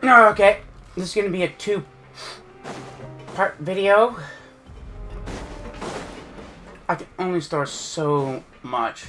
Okay, this is gonna be a two-part video. I can only store so much.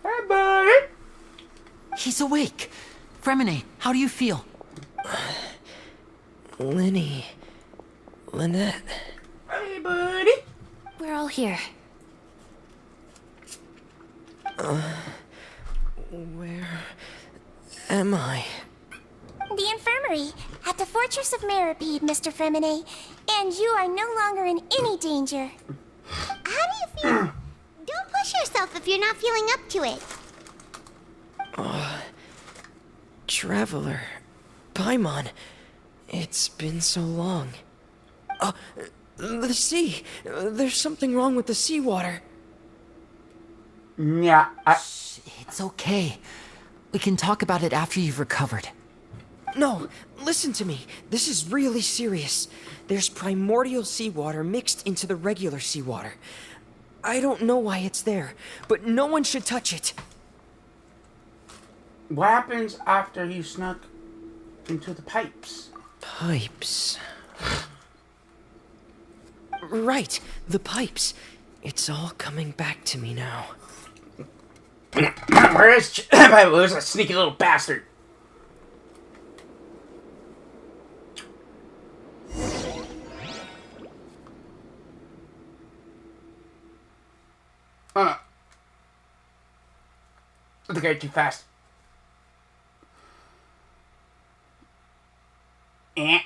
Hey, buddy. He's awake. Fremine, how do you feel? Lynette. Hey, buddy. We're all here. Where am I? The infirmary, at the Fortress of Meripede, Mr. Fremine. And you are no longer in any danger. How do you feel? Don't push yourself if you're not feeling up to it. Traveler. Paimon. It's been so long. The sea. There's something wrong with the seawater. Yeah, Shh, it's okay. We can talk about it after you've recovered. No, listen to me. This is really serious. There's primordial seawater mixed into the regular seawater. I don't know why it's there, but no one should touch it. What happens after you snuck into the pipes? Pipes. Right, the pipes. It's all coming back to me now. Where is Where's a sneaky little bastard? Look at too fast. Eh.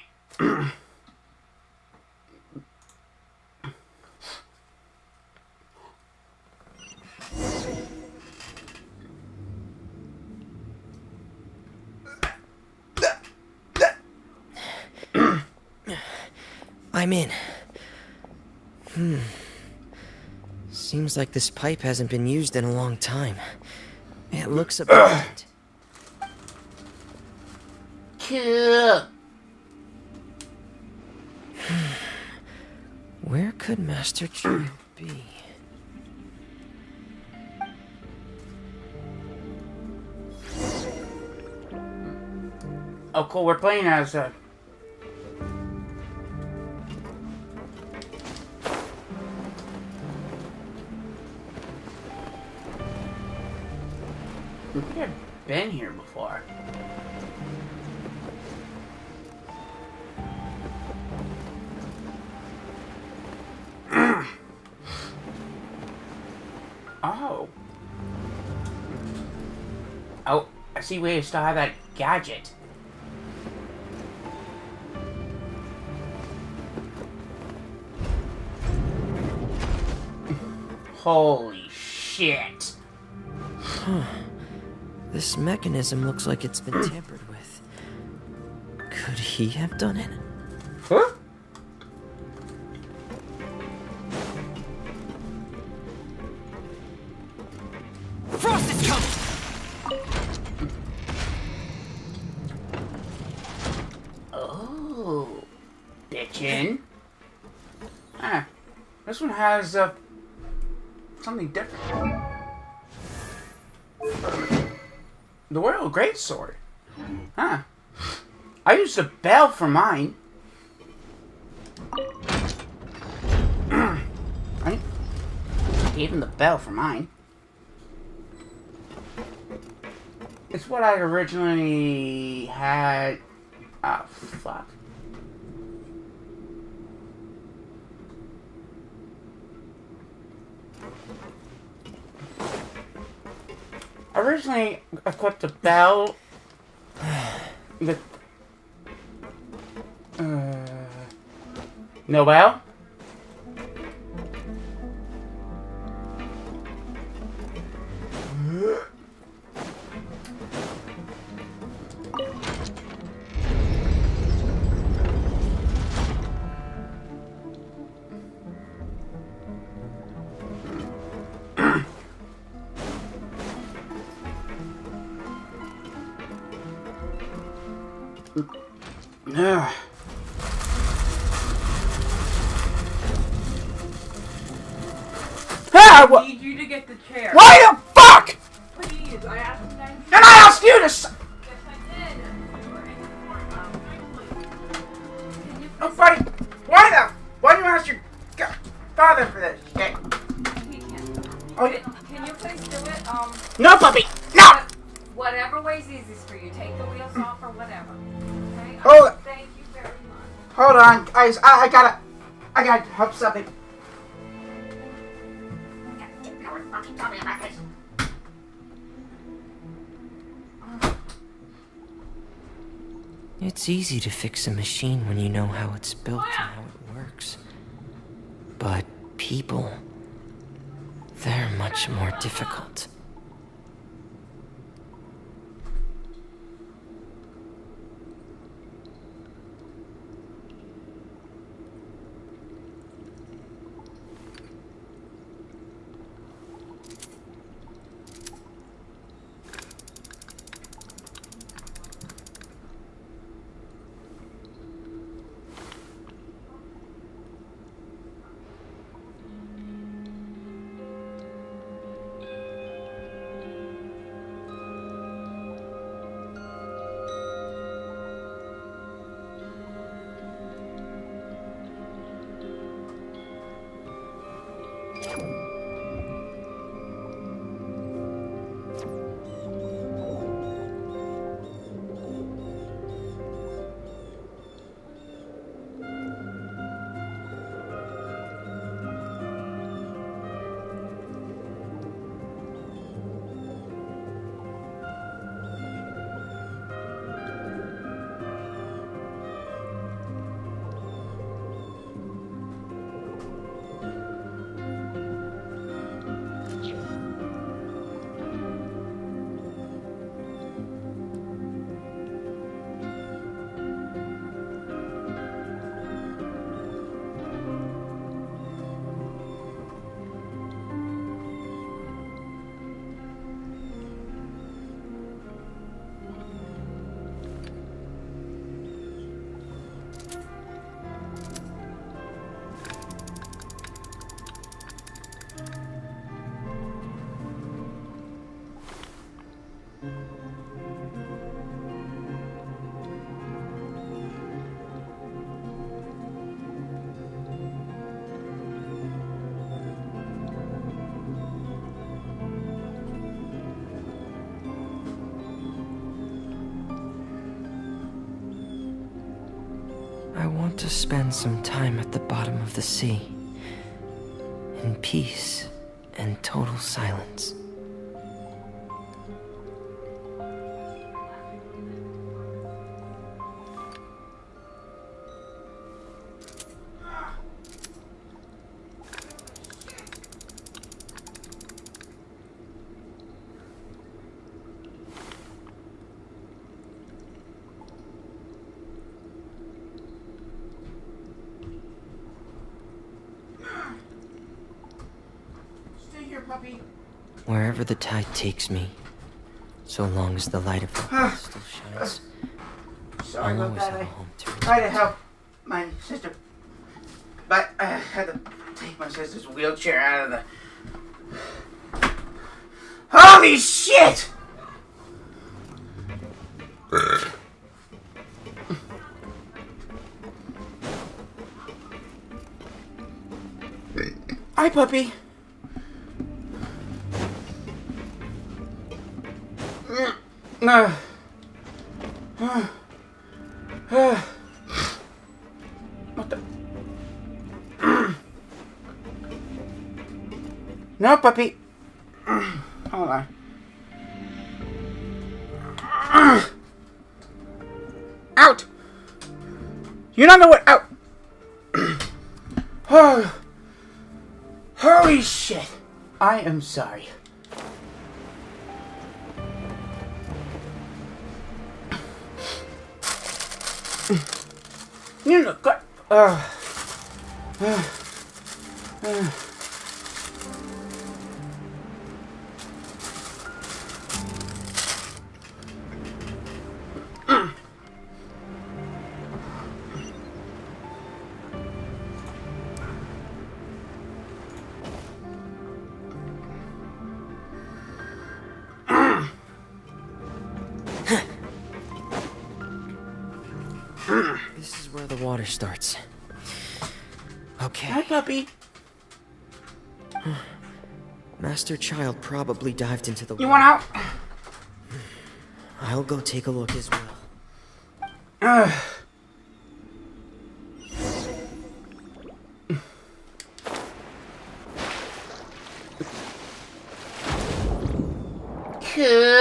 I'm in. Seems like this pipe hasn't been used in a long time. It looks abandoned. Cool. Where could Master Chief be? Oh, cool. We're playing as I think I've been here before. Oh. Oh, I see we still have that gadget. Holy shit. This mechanism looks like it's been tampered with. Could he have done it? Huh? Frost is coming! Oh, bitchin'. Ah, this one has something different. The Royal Greatsword. Huh. I used a bell for mine. I gave him the bell for mine. It's what I originally had. Ah, fuck. I originally equipped a bell with no bell. Ugh. Ah, I need you to get the chair. why the fuck? Please, I asked you 9 And I asked you to. Yes, I did. You were in the courthouse. Can you Oh, buddy, why do you ask your father for this shit? Okay. Can you please do it? No, puppy, no. Whatever way's easiest for you. Take the wheels off or whatever. Okay? Hold it. Thank you very much. Hold on, guys. I gotta help something. It's easy to fix a machine when you know how it's built and how it works. But people, they're much more difficult. I want to spend some time at the bottom of the sea, in peace and total silence. Stay here, puppy. Wherever the tide takes me, so long as the light of the heart still shines, Sorry I'll about always that. have a I home to return. tried to help my sister, but I had to take my sister's wheelchair out of the. Holy shit! Hi, puppy. What the? No, puppy. Hold on. Out! You don't know what out. Oh. Holy shit! I am sorry. You know, water starts. Okay. Hi, puppy. Master Child probably dived into the water. You want out? I'll go take a look as well. Cool.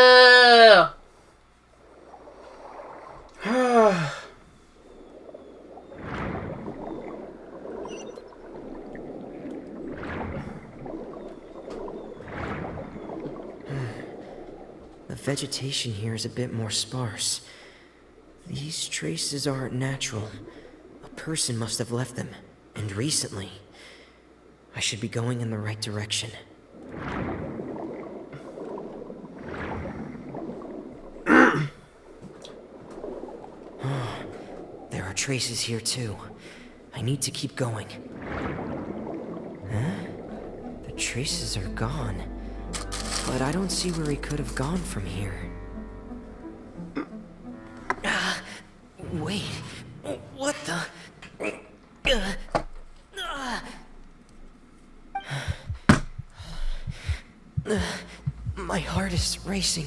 The vegetation here is a bit more sparse. These traces aren't natural. A person must have left them, and recently. I should be going in the right direction. There are traces here too. I need to keep going. Huh? The traces are gone. But I don't see where he could have gone from here. Wait. What the? My heart is racing.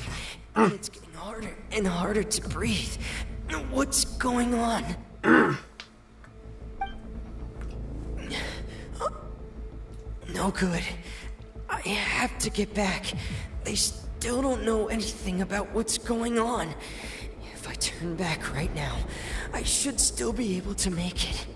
And it's getting harder and harder to breathe. What's going on? No good. I have to get back. They still don't know anything about what's going on. If I turn back right now, I should still be able to make it.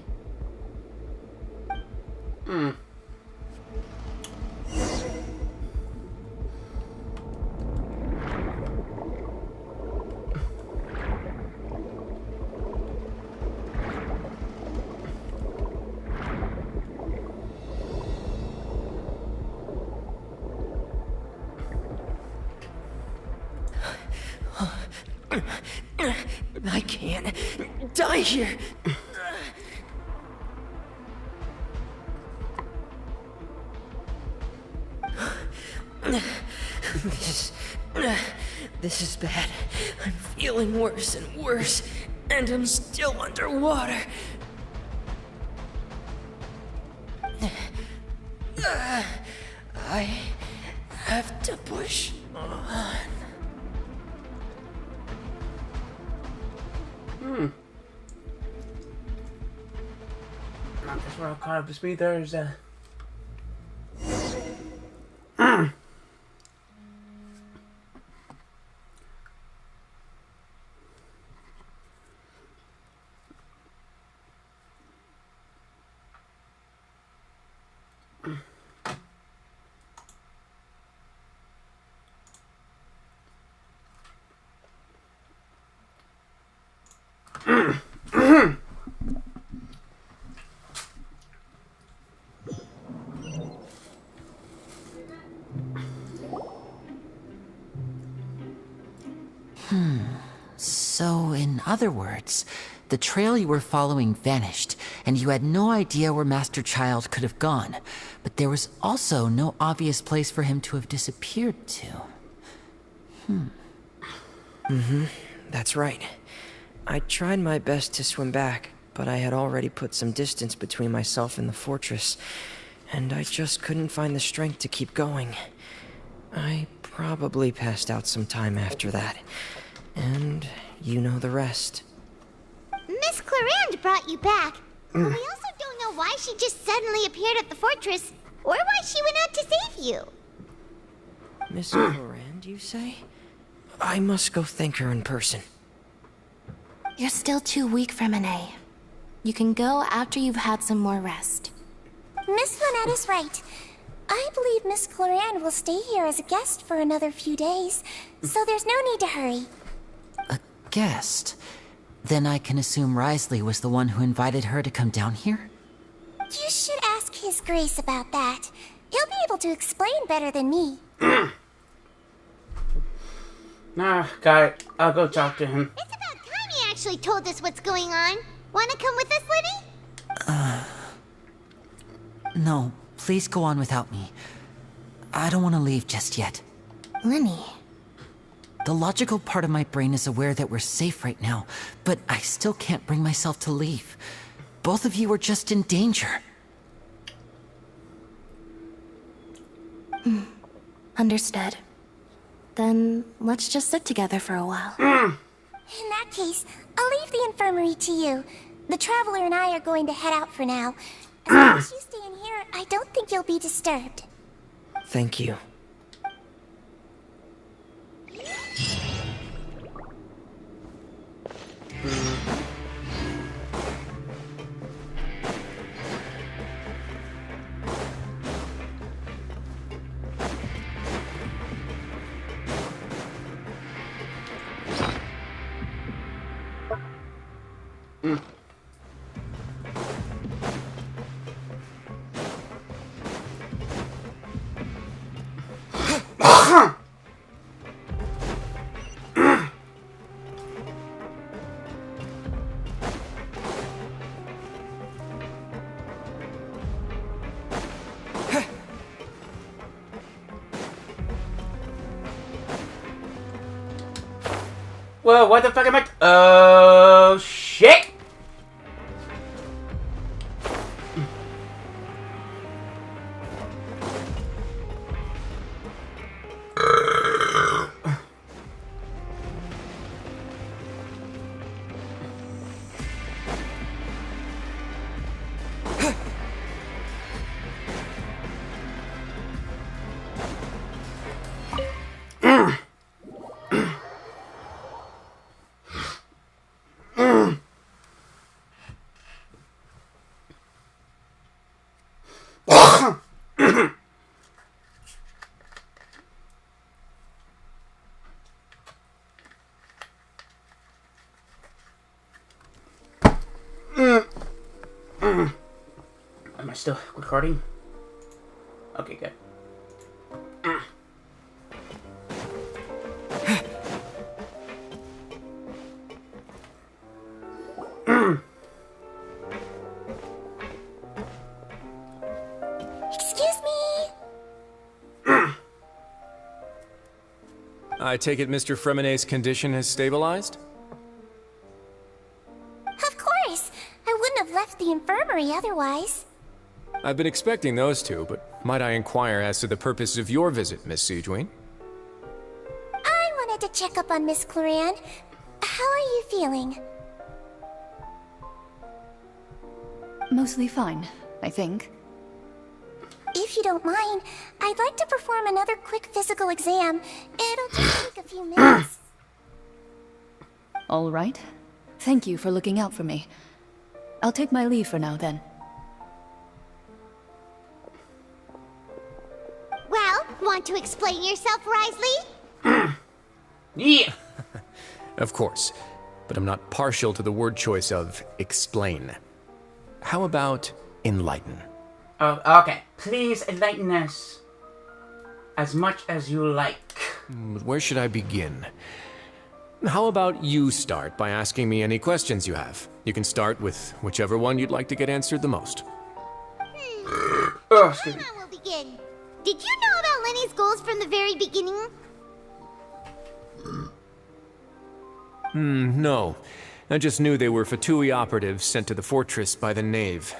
I can't die here. This is bad. I'm feeling worse and worse, and I'm still underwater. I have to push on. I guess we're all caught up to speed. There's So, in other words, the trail you were following vanished, and you had no idea where Master Child could have gone. But there was also no obvious place for him to have disappeared to. That's right. I tried my best to swim back, but I had already put some distance between myself and the fortress, and I just couldn't find the strength to keep going. I probably passed out some time after that, and you know the rest. Miss Clarande brought you back. But we also don't know why she just suddenly appeared at the fortress, or why she went out to save you. Miss Clarande, you say? I must go thank her in person. You're still too weak, Freminet. You can go after you've had some more rest. Miss Lynette is right. I believe Miss Clarande will stay here as a guest for another few days, so there's no need to hurry. A guest? Then I can assume Risley was the one who invited her to come down here? You should ask His Grace about that. He'll be able to explain better than me. nah, got it. I'll go talk to him. It's about time he actually told us what's going on. Wanna come with us, Liddy? No, please go on without me. I don't want to leave just yet. Lenny. The logical part of my brain is aware that we're safe right now, but I still can't bring myself to leave. both of you were just in danger. Understood. Then let's just sit together for a while. In that case, I'll leave the infirmary to you. The Traveler and I are going to head out for now. As long as you stay in here, I don't think you'll be disturbed. Thank you. Whoa, what the fuck am I? Oh, shit! Am I still recording? Okay, good. Excuse me? I take it Mr. Fremenet's condition has stabilized? Of course. I wouldn't have left the infirmary otherwise. I've been expecting those two, but might I inquire as to the purpose of your visit, Miss Sejuane? I wanted to check up on Miss Cloran. How are you feeling? Mostly fine, I think. If you don't mind, I'd like to perform another quick physical exam. It'll just take a few minutes. All right. Thank you for looking out for me. I'll take my leave for now, then. Well, want to explain yourself, Risley? Yeah! Of course, but I'm not partial to the word choice of explain. How about enlighten? Oh, okay. Please enlighten us as much as you like. But where should I begin? How about you start by asking me any questions you have? You can start with whichever one you'd like to get answered the most. Oh, excuse me. I will begin. Did you know about Lenny's goals from the very beginning? No. I just knew they were Fatui operatives sent to the fortress by the Knave.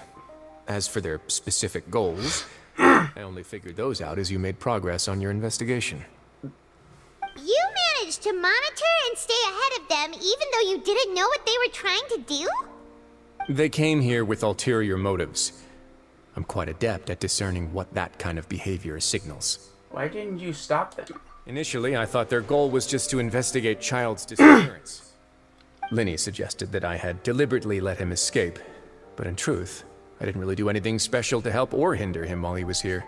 As for their specific goals, I only figured those out as you made progress on your investigation. You managed to monitor and stay ahead of them even though you didn't know what they were trying to do? They came here with ulterior motives. I'm quite adept at discerning what that kind of behavior signals. Why didn't you stop them? Initially, I thought their goal was just to investigate Child's disappearance. Linny suggested that I had deliberately let him escape, but in truth, I didn't really do anything special to help or hinder him while he was here.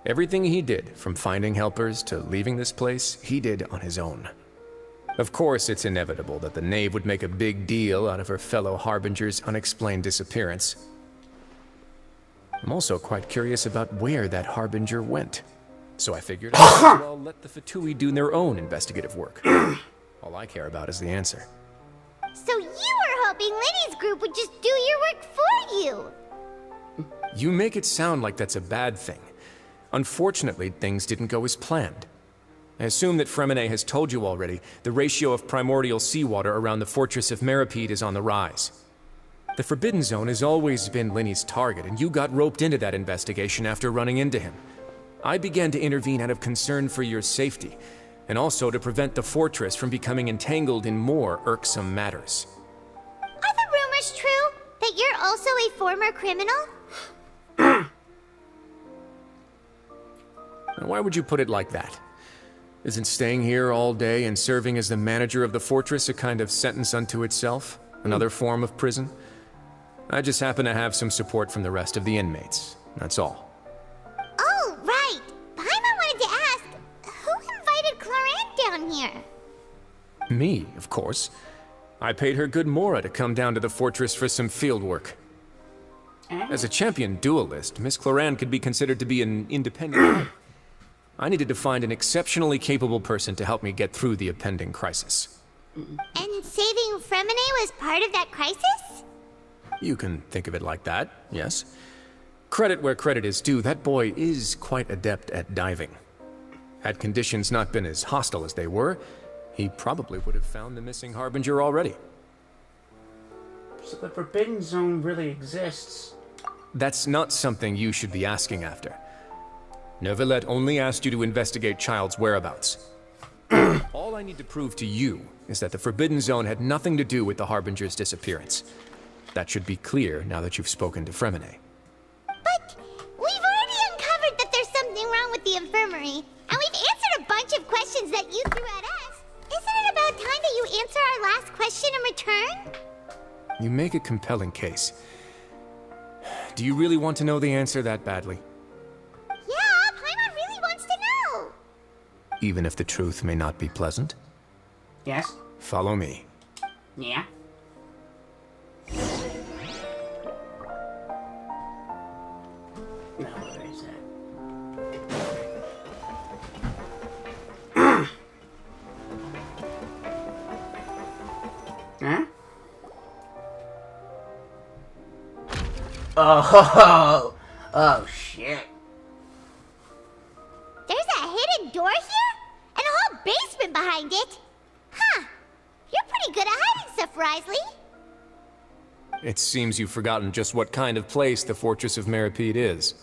Everything he did, from finding helpers to leaving this place, he did on his own. Of course, it's inevitable that the Knave would make a big deal out of her fellow Harbinger's unexplained disappearance. I'm also quite curious about where that Harbinger went. So I figured I might as well let the Fatui do their own investigative work. All I care about is the answer. So you were hoping Lenny's group would just do your work for you? You make it sound like that's a bad thing. Unfortunately, things didn't go as planned. I assume that Fremenet has told you already, the ratio of primordial seawater around the fortress of Meripede is on the rise. The Forbidden Zone has always been Linny's target, and you got roped into that investigation after running into him. I began to intervene out of concern for your safety, and also to prevent the fortress from becoming entangled in more irksome matters. Are the rumors true that you're also a former criminal? Now, why would you put it like that? Isn't staying here all day and serving as the manager of the fortress a kind of sentence unto itself? Another form of prison? I just happen to have some support from the rest of the inmates. That's all. Oh, right. Paimon wanted to ask, who invited Cloran down here? Me, of course. I paid her good Mora to come down to the fortress for some field work. As a champion duelist, Miss Cloran could be considered to be an independent. I needed to find an exceptionally capable person to help me get through the impending crisis. And saving Fremine was part of that crisis? You can think of it like that, yes. Credit where credit is due, that boy is quite adept at diving. Had conditions not been as hostile as they were, he probably would have found the missing Harbinger already. So the Forbidden Zone really exists. That's not something you should be asking after. Neuvillette only asked you to investigate Child's whereabouts. All I need to prove to you is that the Forbidden Zone had nothing to do with the Harbinger's disappearance. That should be clear now that you've spoken to Fremine. But we've already uncovered that there's something wrong with the infirmary, and we've answered a bunch of questions that you threw at us. Isn't it about time that you answer our last question in return? You make a compelling case. Do you really want to know the answer that badly? Yeah, Paimon really wants to know. Even if the truth may not be pleasant? Yes? Follow me. Yeah? Now what is that? Huh? Oh shit. There's a hidden door here? And a whole basement behind it? Huh. You're pretty good at hiding stuff, Risley. It seems you've forgotten just what kind of place the Fortress of Meripede is.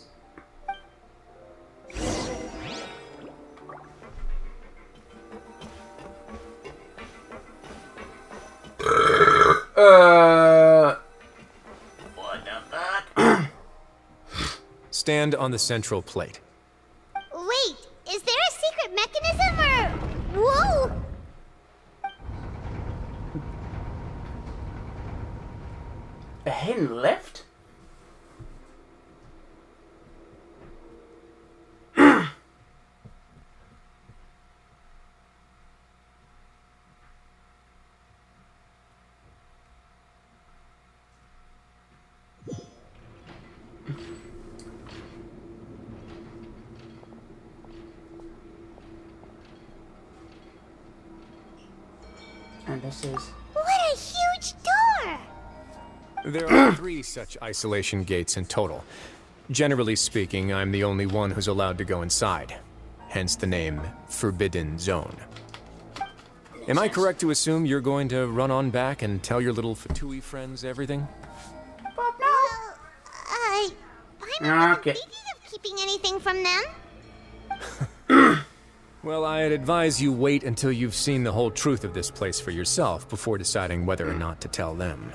What the fuck? Stand on the central plate. Wait, is there a secret mechanism or... Whoa! A hidden lift? And this is... What a huge door! There are 3 such isolation gates in total. Generally speaking, I'm the only one who's allowed to go inside. Hence the name Forbidden Zone. Am I correct to assume you're going to run on back and tell your little Fatui friends everything? Well, I'm Okay. thinking of keeping anything from them. Well, I'd advise you wait until you've seen the whole truth of this place for yourself before deciding whether or not to tell them.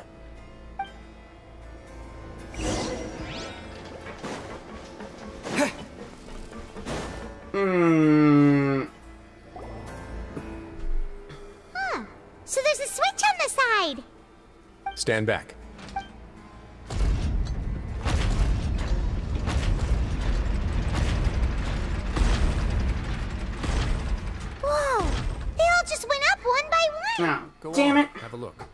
Huh. So there's a switch on the side. Stand back. Whoa. They all just went up one by one. No. Go Damn on, it. have a look.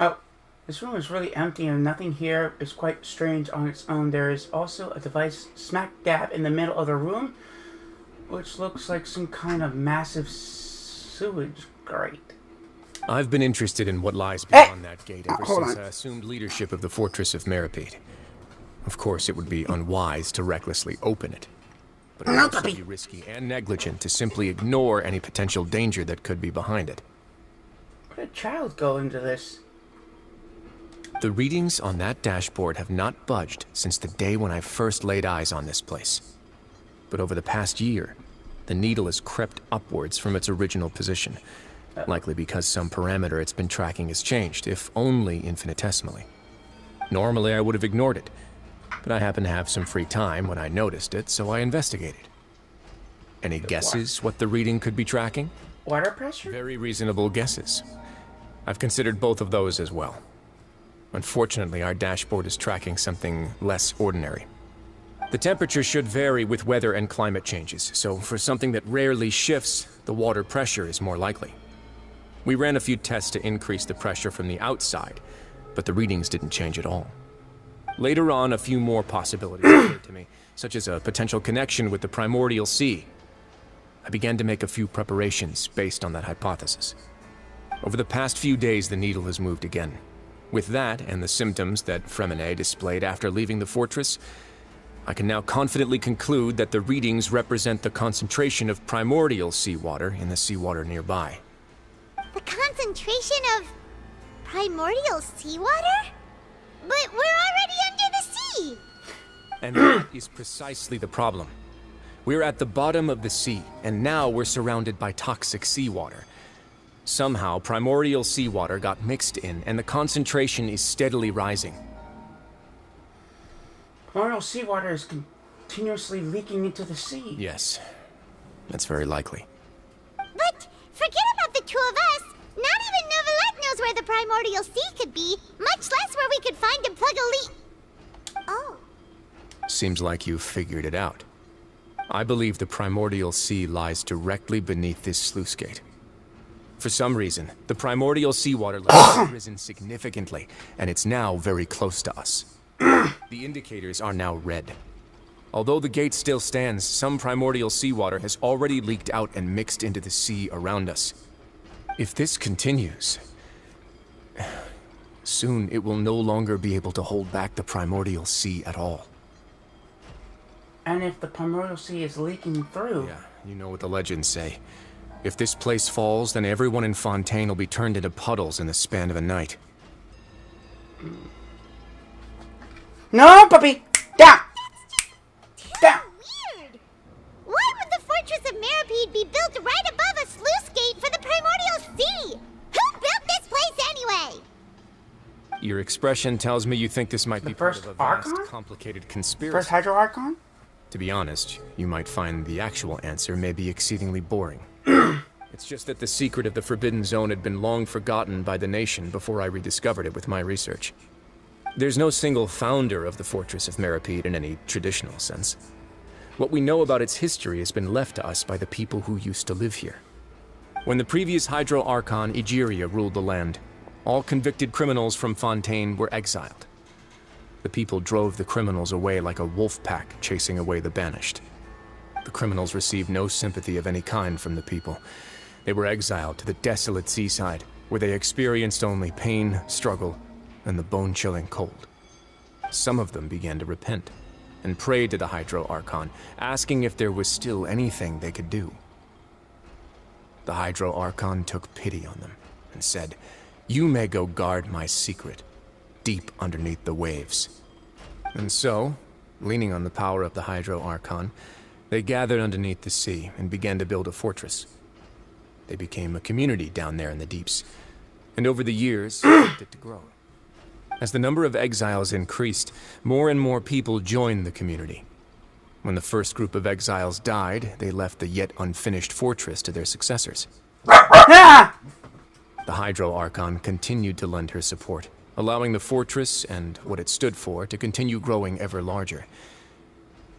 Oh, this room is really empty and nothing here is quite strange on its own. There is also a device smack dab in the middle of the room, which looks like some kind of massive sewage grate. I've been interested in what lies beyond that gate ever hold since on. I assumed leadership of the Fortress of Meripede. Of course, it would be unwise to recklessly open it. But it would also be risky and negligent to simply ignore any potential danger that could be behind it. Where did child go into this? The readings on that dashboard have not budged since the day when I first laid eyes on this place. But over the past year, the needle has crept upwards from its original position, likely because some parameter it's been tracking has changed, if only infinitesimally. Normally I would have ignored it, but I happened to have some free time when I noticed it, so I investigated. Any guesses what the reading could be tracking? Water pressure? Very reasonable guesses. I've considered both of those as well. Unfortunately, our dashboard is tracking something less ordinary. The temperature should vary with weather and climate changes, so for something that rarely shifts, the water pressure is more likely. We ran a few tests to increase the pressure from the outside, but the readings didn't change at all. Later on, a few more possibilities occurred to me, such as a potential connection with the primordial sea. I began to make a few preparations based on that hypothesis. Over the past few days, the needle has moved again. With that, and the symptoms that Fremine displayed after leaving the fortress, I can now confidently conclude that the readings represent the concentration of primordial seawater in the seawater nearby. The concentration of primordial seawater? But we're already under the sea! And that is precisely the problem. We're at the bottom of the sea, and now we're surrounded by toxic seawater. Somehow, primordial seawater got mixed in, and the concentration is steadily rising. Primordial seawater is continuously leaking into the sea. Yes, that's very likely. But forget about the two of us. Not even Neuvillette knows where the primordial sea could be, much less where we could find and plug a leak. Oh. Seems like you've figured it out. I believe the primordial sea lies directly beneath this sluice gate. For some reason, the primordial seawater level has risen significantly, and it's now very close to us. The indicators are now red. Although the gate still stands, some primordial seawater has already leaked out and mixed into the sea around us. If this continues, soon it will no longer be able to hold back the primordial sea at all. And if the primordial sea is leaking through... Yeah, you know what the legends say. If this place falls, then everyone in Fontaine will be turned into puddles in the span of a night. No, puppy! Down! Down! Weird! Why would the Fortress of Meripede be built right above a sluice gate for the primordial sea? Who built this place anyway? Your expression tells me you think this might be part first of a vast, Archon? complicated conspiracy. First Hydro Archon? To be honest, you might find the actual answer may be exceedingly boring. It's just that the secret of the Forbidden Zone had been long forgotten by the nation before I rediscovered it with my research. There's no single founder of the Fortress of Meripede in any traditional sense. What we know about its history has been left to us by the people who used to live here. When the previous Hydro Archon Egeria ruled the land, all convicted criminals from Fontaine were exiled. The people drove the criminals away like a wolf pack chasing away the banished. The criminals received no sympathy of any kind from the people. They were exiled to the desolate seaside, where they experienced only pain, struggle, and the bone-chilling cold. Some of them began to repent, and prayed to the Hydro Archon, asking if there was still anything they could do. The Hydro Archon took pity on them, and said, "You may go guard my secret, deep underneath the waves." And so, leaning on the power of the Hydro Archon, they gathered underneath the sea and began to build a fortress. They became a community down there in the deeps, and over the years, helped it to grow. As the number of exiles increased, more and more people joined the community. When the first group of exiles died, they left the yet unfinished fortress to their successors. The Hydro Archon continued to lend her support, allowing the fortress and what it stood for to continue growing ever larger.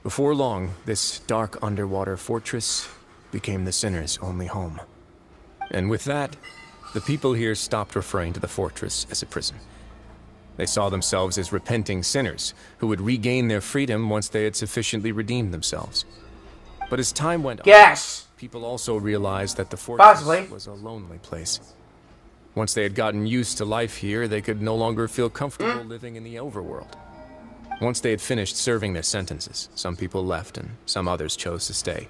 Before long, this dark underwater fortress became the sinner's only home. And with that, the people here stopped referring to the fortress as a prison. They saw themselves as repenting sinners who would regain their freedom once they had sufficiently redeemed themselves. But as time went on, Yes! people also realized that the fortress Possibly. was a lonely place. Once they had gotten used to life here, they could no longer feel comfortable living in the overworld. Once they had finished serving their sentences, some people left and some others chose to stay.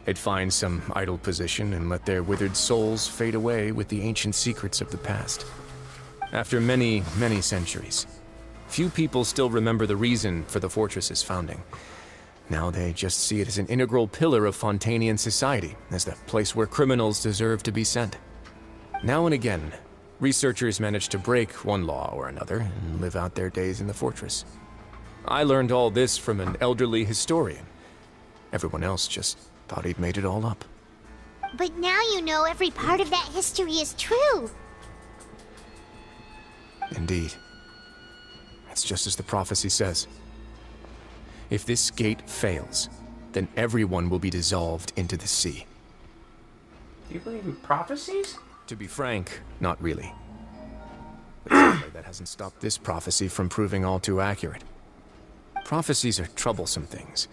They'd find some idle position and let their withered souls fade away with the ancient secrets of the past. After many, many centuries, few people still remember the reason for the fortress's founding. Now they just see it as an integral pillar of Fontanian society, as the place where criminals deserve to be sent. Now and again, researchers manage to break one law or another and live out their days in the fortress. I learned all this from an elderly historian. Everyone else just thought he'd made it all up. But now you know every part of that history is true. Indeed. That's just as the prophecy says. If this gate fails, then everyone will be dissolved into the sea. Do you believe in prophecies? To be frank, not really. But sadly, that hasn't stopped this prophecy from proving all too accurate. Prophecies are troublesome things.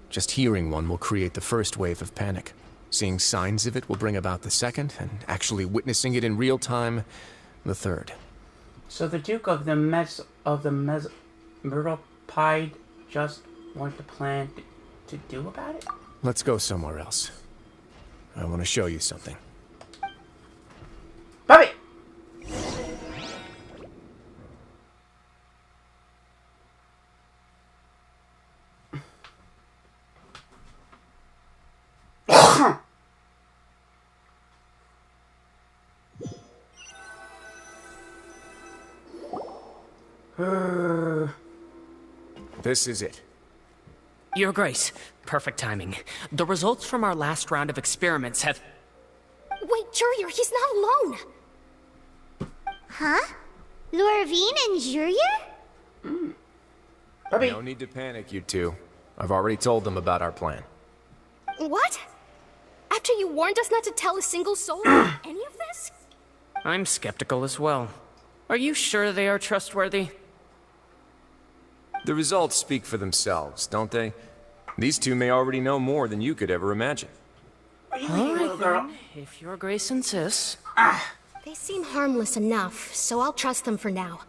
Just hearing one will create the first wave of panic. Seeing signs of it will bring about the second, and actually witnessing it in real time, the third. So the Duke of the Myrtlepide just wanted to plan to do about it? Let's go somewhere else. I want to show you something. Bobby! This is it. Your Grace, perfect timing. The results from our last round of experiments have... Wait, Jurier, he's not alone. Huh? Lorvine and Jurier? Bobby. No need to panic, you two. I've already told them about our plan. What? After you warned us not to tell a single soul any of this? I'm skeptical as well. Are you sure they are trustworthy? The results speak for themselves, don't they? These two may already know more than you could ever imagine. All right, girl. If Your Grace insists. They seem harmless enough, so I'll trust them for now.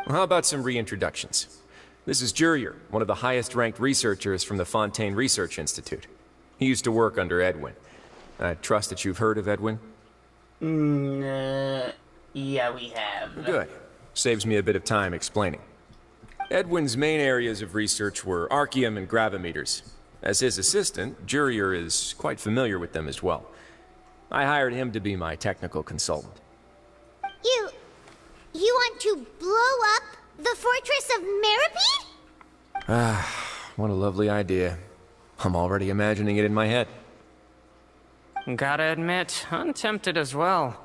Well, how about some reintroductions? This is Jurier, one of the highest-ranked researchers from the Fontaine Research Institute. He used to work under Edwin. I trust that you've heard of Edwin? Yeah, we have. Good. Saves me a bit of time explaining. Edwin's main areas of research were archaeum and gravimeters. As his assistant, Jurier is quite familiar with them as well. I hired him to be my technical consultant. You want to blow up the fortress of Meripede? What a lovely idea. I'm already imagining it in my head. Gotta admit, I'm tempted as well.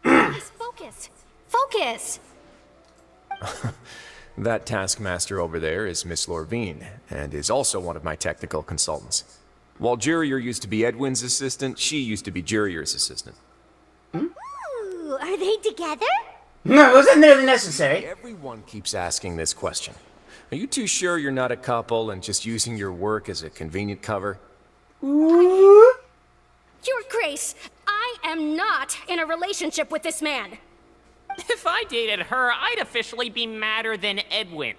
Please focus. Focus! That taskmaster over there is Miss Lorvine, and is also one of my technical consultants. While Jurier used to be Edwin's assistant, she used to be Jurier's assistant. Ooh, are they together? No, it wasn't nearly necessary. Everyone keeps asking this question. Are you too sure you're not a couple and just using your work as a convenient cover? Your Grace, I am not in a relationship with this man. If I dated her, I'd officially be madder than Edwin.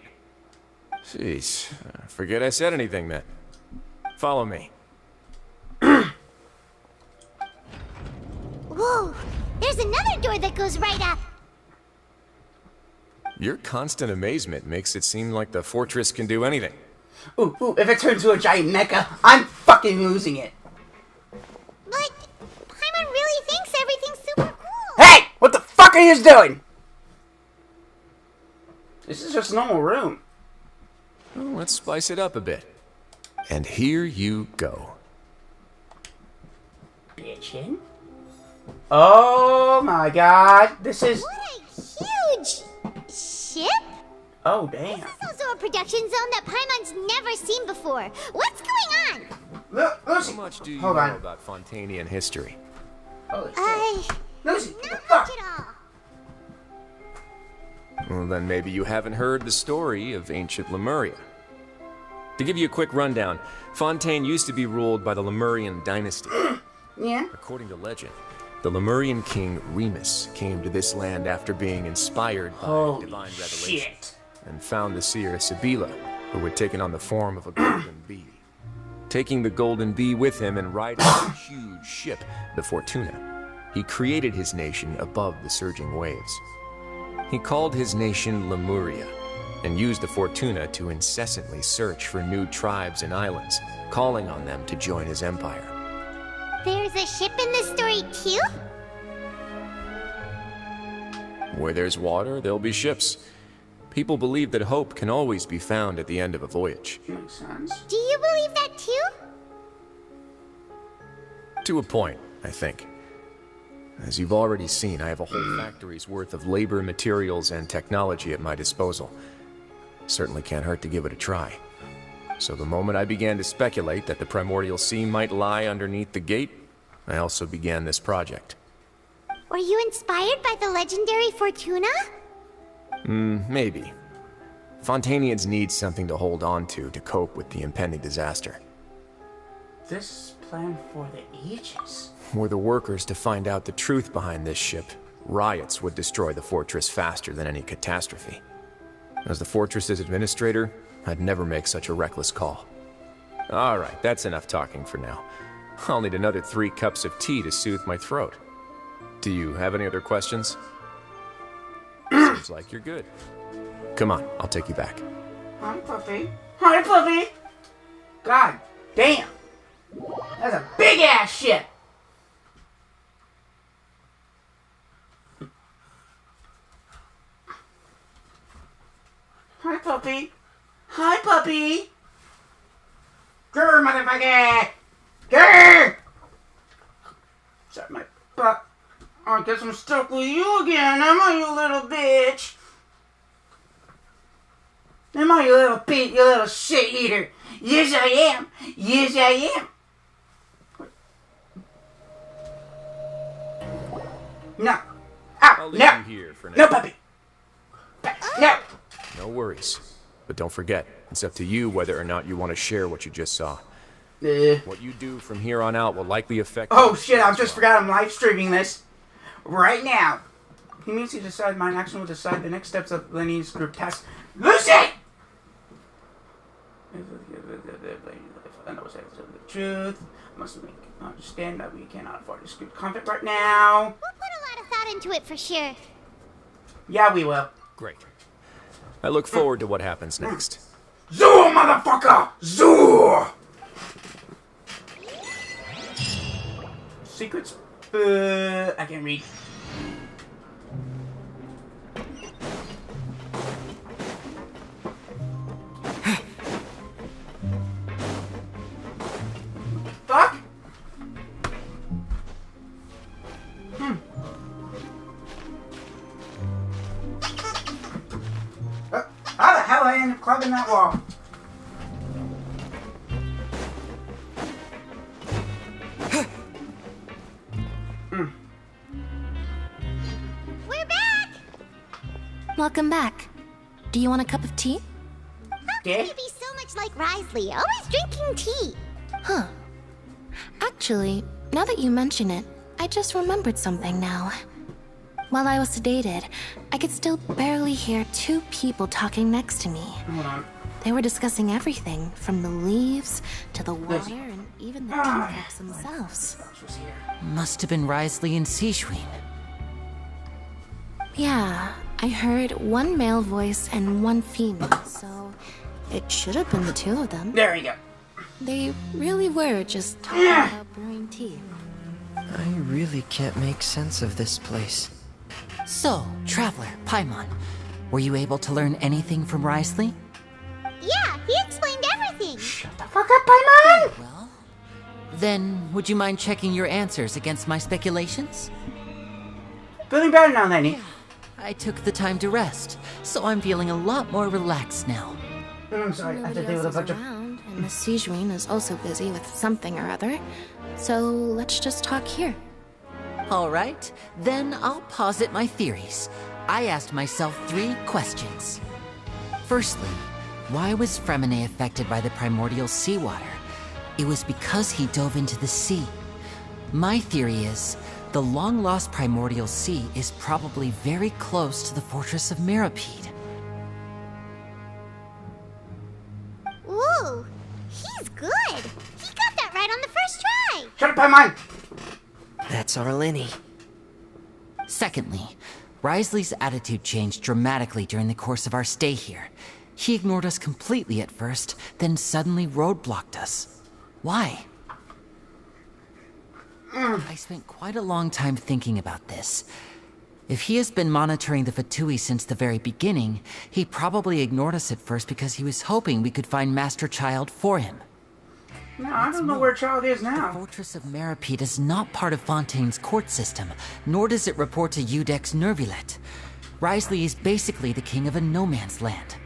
Jeez, forget I said anything then. Follow me. Whoa, there's another door that goes right up. Your constant amazement makes it seem like the fortress can do anything. Ooh, if it turns into a giant mecha, I'm fucking losing it. But Paimon really thinks everything's super cool. Hey! What the fuck are you doing? This is just a normal room. Well, let's spice it up a bit. And here you go. Bitchin'. Oh my god, this is... What a huge ship? Oh, damn. This is also a production zone that Paimon's never seen before. What's going on? Look, Lucy. How much do you Hold know on. about Fontanian history? Holy shit. Lucy, what the Not fuck? much at all. Well, then maybe you haven't heard the story of ancient Lemuria. To give you a quick rundown, Fontaine used to be ruled by the Lemurian dynasty. Yeah? According to legend, The Lemurian king Remus came to this land after being inspired by Holy divine revelation shit. and found the seer Sibila, who had taken on the form of a golden bee. Taking the golden bee with him and riding a huge ship, the Fortuna, he created his nation above the surging waves. He called his nation Lemuria, and used the Fortuna to incessantly search for new tribes and islands, calling on them to join his empire. There's a ship in this story too? Where there's water, there'll be ships. People believe that hope can always be found at the end of a voyage. Makes sense. Do you believe that too? To a point, I think. As you've already seen, I have a whole factory's worth of labor, materials, and technology at my disposal. Certainly can't hurt to give it a try. So the moment I began to speculate that the Primordial Sea might lie underneath the gate, I also began this project. Were you inspired by the legendary Fortuna? Maybe. Fontanians need something to hold on to cope with the impending disaster. This is planned for the ages. Were the workers to find out the truth behind this ship, riots would destroy the fortress faster than any catastrophe. As the fortress's administrator, I'd never make such a reckless call. Alright, that's enough talking for now. I'll need another 3 cups of tea to soothe my throat. Do you have any other questions? Seems like you're good. Come on, I'll take you back. Hi, Puffy. Hi, Puffy. God damn. That's a big ass ship. Hi, Puppy. Hi, Puppy. Grr, motherfucker. Grr. Sorry, my butt. I guess I'm stuck with you again, am I, you little bitch? Am I, you little bitch, you little shit eater? Yes, I am. Yes, I am. No. I'll leave No. you here for now. No, Puppy. No. No worries. But don't forget, it's up to you whether or not you want to share what you just saw. What you do from here on out will likely affect... Oh shit, I just forgot I'm live streaming this. Right now. He means to decide my action will decide the next steps of Lenny's group task. Lucy! I know what's the truth. Must make understand that we cannot afford this group conflict right now. We'll put a lot of thought into it for sure. Yeah, we will. Great. I look forward to what happens next. Zoo, motherfucker! Zoo! Secrets? I can't read. Fuck? How the hell I end up climbing that wall? We're back! Welcome back. Do you want a cup of tea? How can you be so much like Risley, always drinking tea? Huh. Actually, now that you mention it, I just remembered something now. While I was sedated, I could still barely hear 2 people talking next to me. Hold on. They were discussing everything, from the leaves to the water and even the teacups themselves. Must have been Risley and Seishween. Yeah, I heard 1 male voice and 1 female, so it should have been the 2 of them. There we go. They really were just talking about brewing tea. I really can't make sense of this place. So, Traveler, Paimon, were you able to learn anything from Risley? Yeah, he explained everything. Shut the fuck up, Paimon! Well, then would you mind checking your answers against my speculations? Feeling better now, Lenny. I took the time to rest, so I'm feeling a lot more relaxed now. I'm sorry, I have to Nobody deal with a else bunch is of... around, and Miss Sejuin is also busy with something or other. So let's just talk here. All right, then I'll posit my theories. I asked myself 3 questions. Firstly, why was Fremine affected by the primordial seawater? It was because he dove into the sea. My theory is, The long-lost Primordial Sea is probably very close to the fortress of Mirapede. Ooh, he's good. He got that right on the first try. Shut up, Paimon! That's our Lenny. Secondly, Wriothesley's attitude changed dramatically during the course of our stay here. He ignored us completely at first, then suddenly roadblocked us. Why? I spent quite a long time thinking about this. If he has been monitoring the Fatui since the very beginning, he probably ignored us at first because he was hoping we could find Master Child for him. No, I don't know where Child is The now. Fortress of Mirapede is not part of Fontaine's court system, nor does it report to Udex Nervilet. Wriothesley is basically the king of a no-man's land.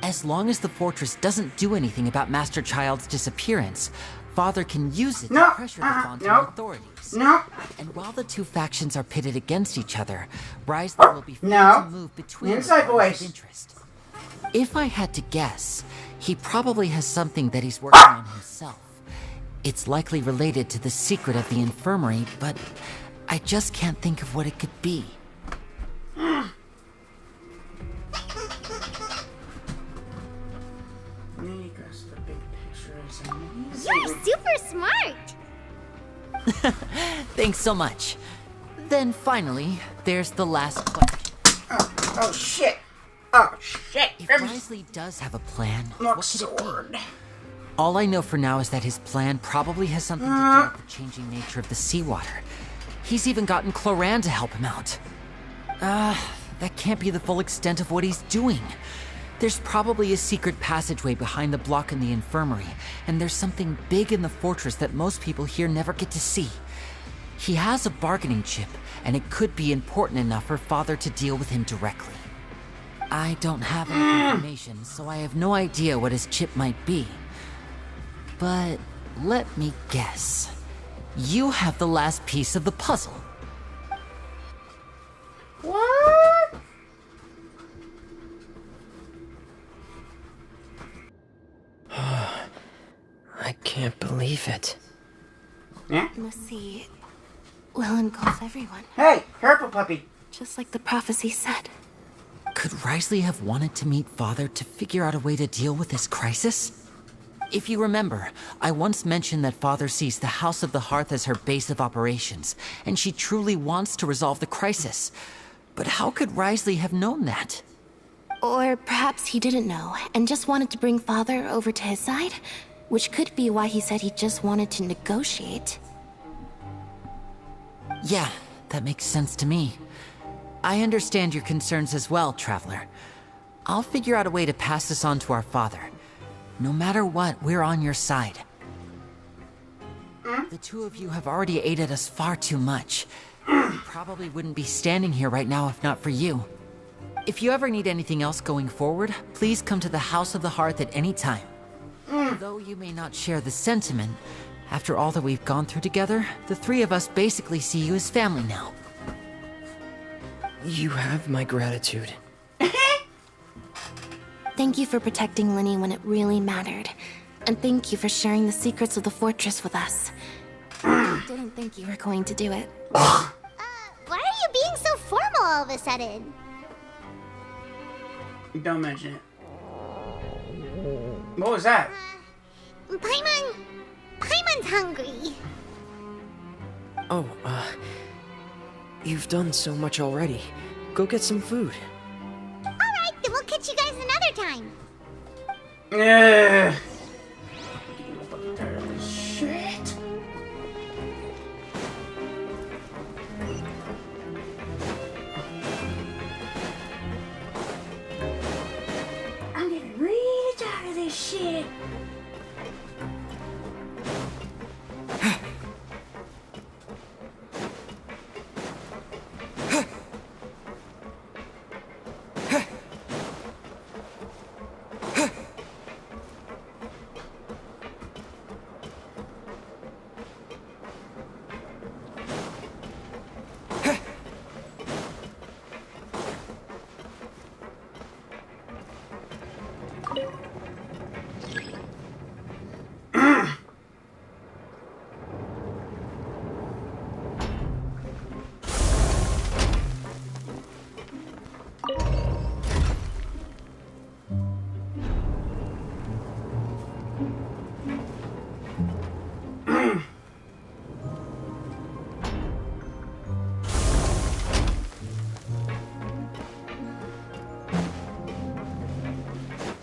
As long as the fortress doesn't do anything about Master Child's disappearance, Father can use it to pressure the Fontaine authorities. No. And while the two factions are pitted against each other, Wriothesley will be free No. to move between Inside the parties voice. of interest. If I had to guess, he probably has something that he's working on himself. It's likely related to the secret of the infirmary, but I just can't think of what it could be. You're super smart. Thanks so much. Then finally, there's the last question. Oh shit! Oh shit! If Wriothesley does have a plan, what could it Sword. be? All I know for now is that his plan probably has something to do with the changing nature of the seawater. He's even gotten Cloran to help him out. That can't be the full extent of what he's doing. There's probably a secret passageway behind the block in the infirmary, and there's something big in the fortress that most people here never get to see. He has a bargaining chip, and it could be important enough for Father to deal with him directly. I don't have enough information, so I have no idea what his chip might be. But let me guess. You have the last piece of the puzzle. What? I can't believe it. Yeah? Lucy will engulf everyone, Hey, careful, puppy. just like the prophecy said. Could Wriothesley have wanted to meet Father to figure out a way to deal with this crisis? If you remember, I once mentioned that Father sees the House of the Hearth as her base of operations, and she truly wants to resolve the crisis. But how could Wriothesley have known that? Or perhaps he didn't know and just wanted to bring Father over to his side, which could be why he said he just wanted to negotiate. Yeah, that makes sense to me. I understand your concerns as well, Traveler. I'll figure out a way to pass this on to our father. No matter what, we're on your side. The two of you have already aided us far too much. We probably wouldn't be standing here right now if not for you. If you ever need anything else going forward, please come to the House of the Hearth at any time. Though you may not share the sentiment, after all that we've gone through together, the three of us basically see you as family now. You have my gratitude. Thank you for protecting Lenny when it really mattered. And thank you for sharing the secrets of the fortress with us. I didn't think you were going to do it. Why are you being so formal all of a sudden? Don't mention it. What was that? Paimon's hungry. Oh, you've done so much already. Go get some food. Alright, then we'll catch you guys another time. Yeah. I'm fucking tired of this shit. I'm getting really tired of this shit.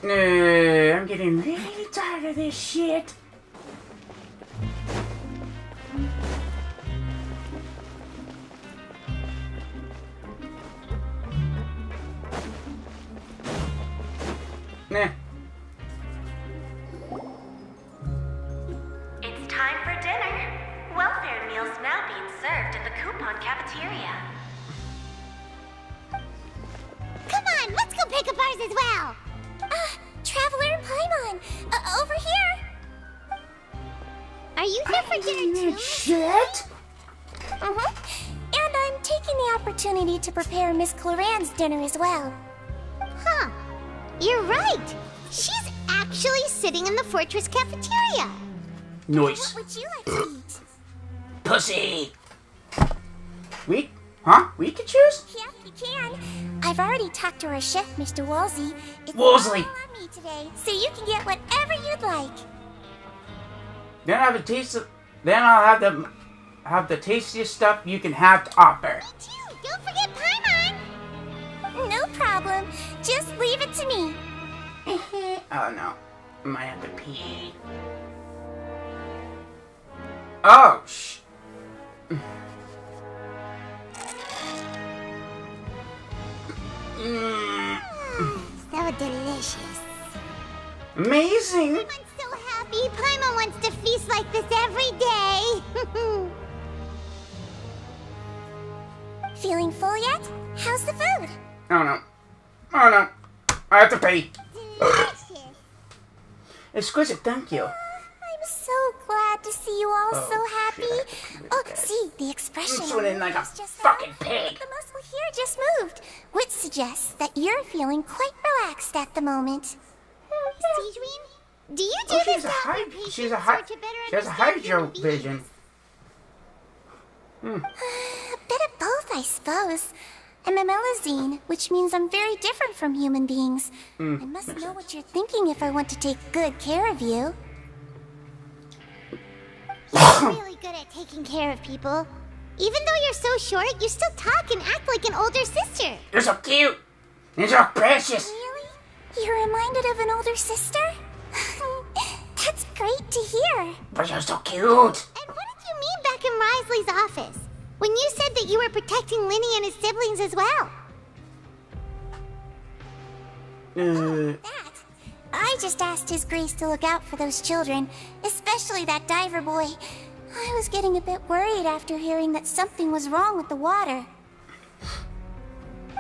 I'm getting really tired of this shit. Nah. It's time for dinner. Welfare meals now being served in the coupon cafeteria. Come on, let's go pick up ours as well. Traveler and Paimon, over here. Are you here for dinner too? Shit! And I'm taking the opportunity to prepare Miss Cloran's dinner as well. Huh. You're right. She's actually sitting in the fortress cafeteria. Nice. What would you like to eat? Pussy! We? Huh? We can choose? Yeah, you can. I've already talked to our chef, Mr. Wolsey. It's Wolsey! all on me today, so you can get whatever you'd like. Then I have a taste of. Then I'll have the tastiest stuff you can have to offer. Me too. Don't forget Paimon. No problem. Just leave it to me. Oh no. I might have to pee. Oh, So delicious. Amazing! I'm so happy. Paimon wants to feast like this every day. Feeling full yet? How's the food? Oh no. Oh no. I have to pee. Delicious. Exquisite, thank you. I'm so glad to see you all so happy. Oh, see, the expression. I'm swimming like a on your face just fucking now. pig. The muscle here just moved, which suggests that you're feeling quite relaxed at the moment. Sejuin, do you do Oh, this to help your patients she has a understand hydro human vision. A bit of both, I suppose. I'm a Melusine, which means I'm very different from human beings. I must know what you're thinking if I want to take good care of you. You're really good at taking care of people. Even though you're so short, you still talk and act like an older sister. You're so cute. You're so precious. Really? You're reminded of an older sister? That's great to hear. But you're so cute. And what did you mean back in Risley's office? When you said that you were protecting Linny and his siblings as well? That? I just asked His Grace to look out for those children, especially that diver boy. I was getting a bit worried after hearing that something was wrong with the water.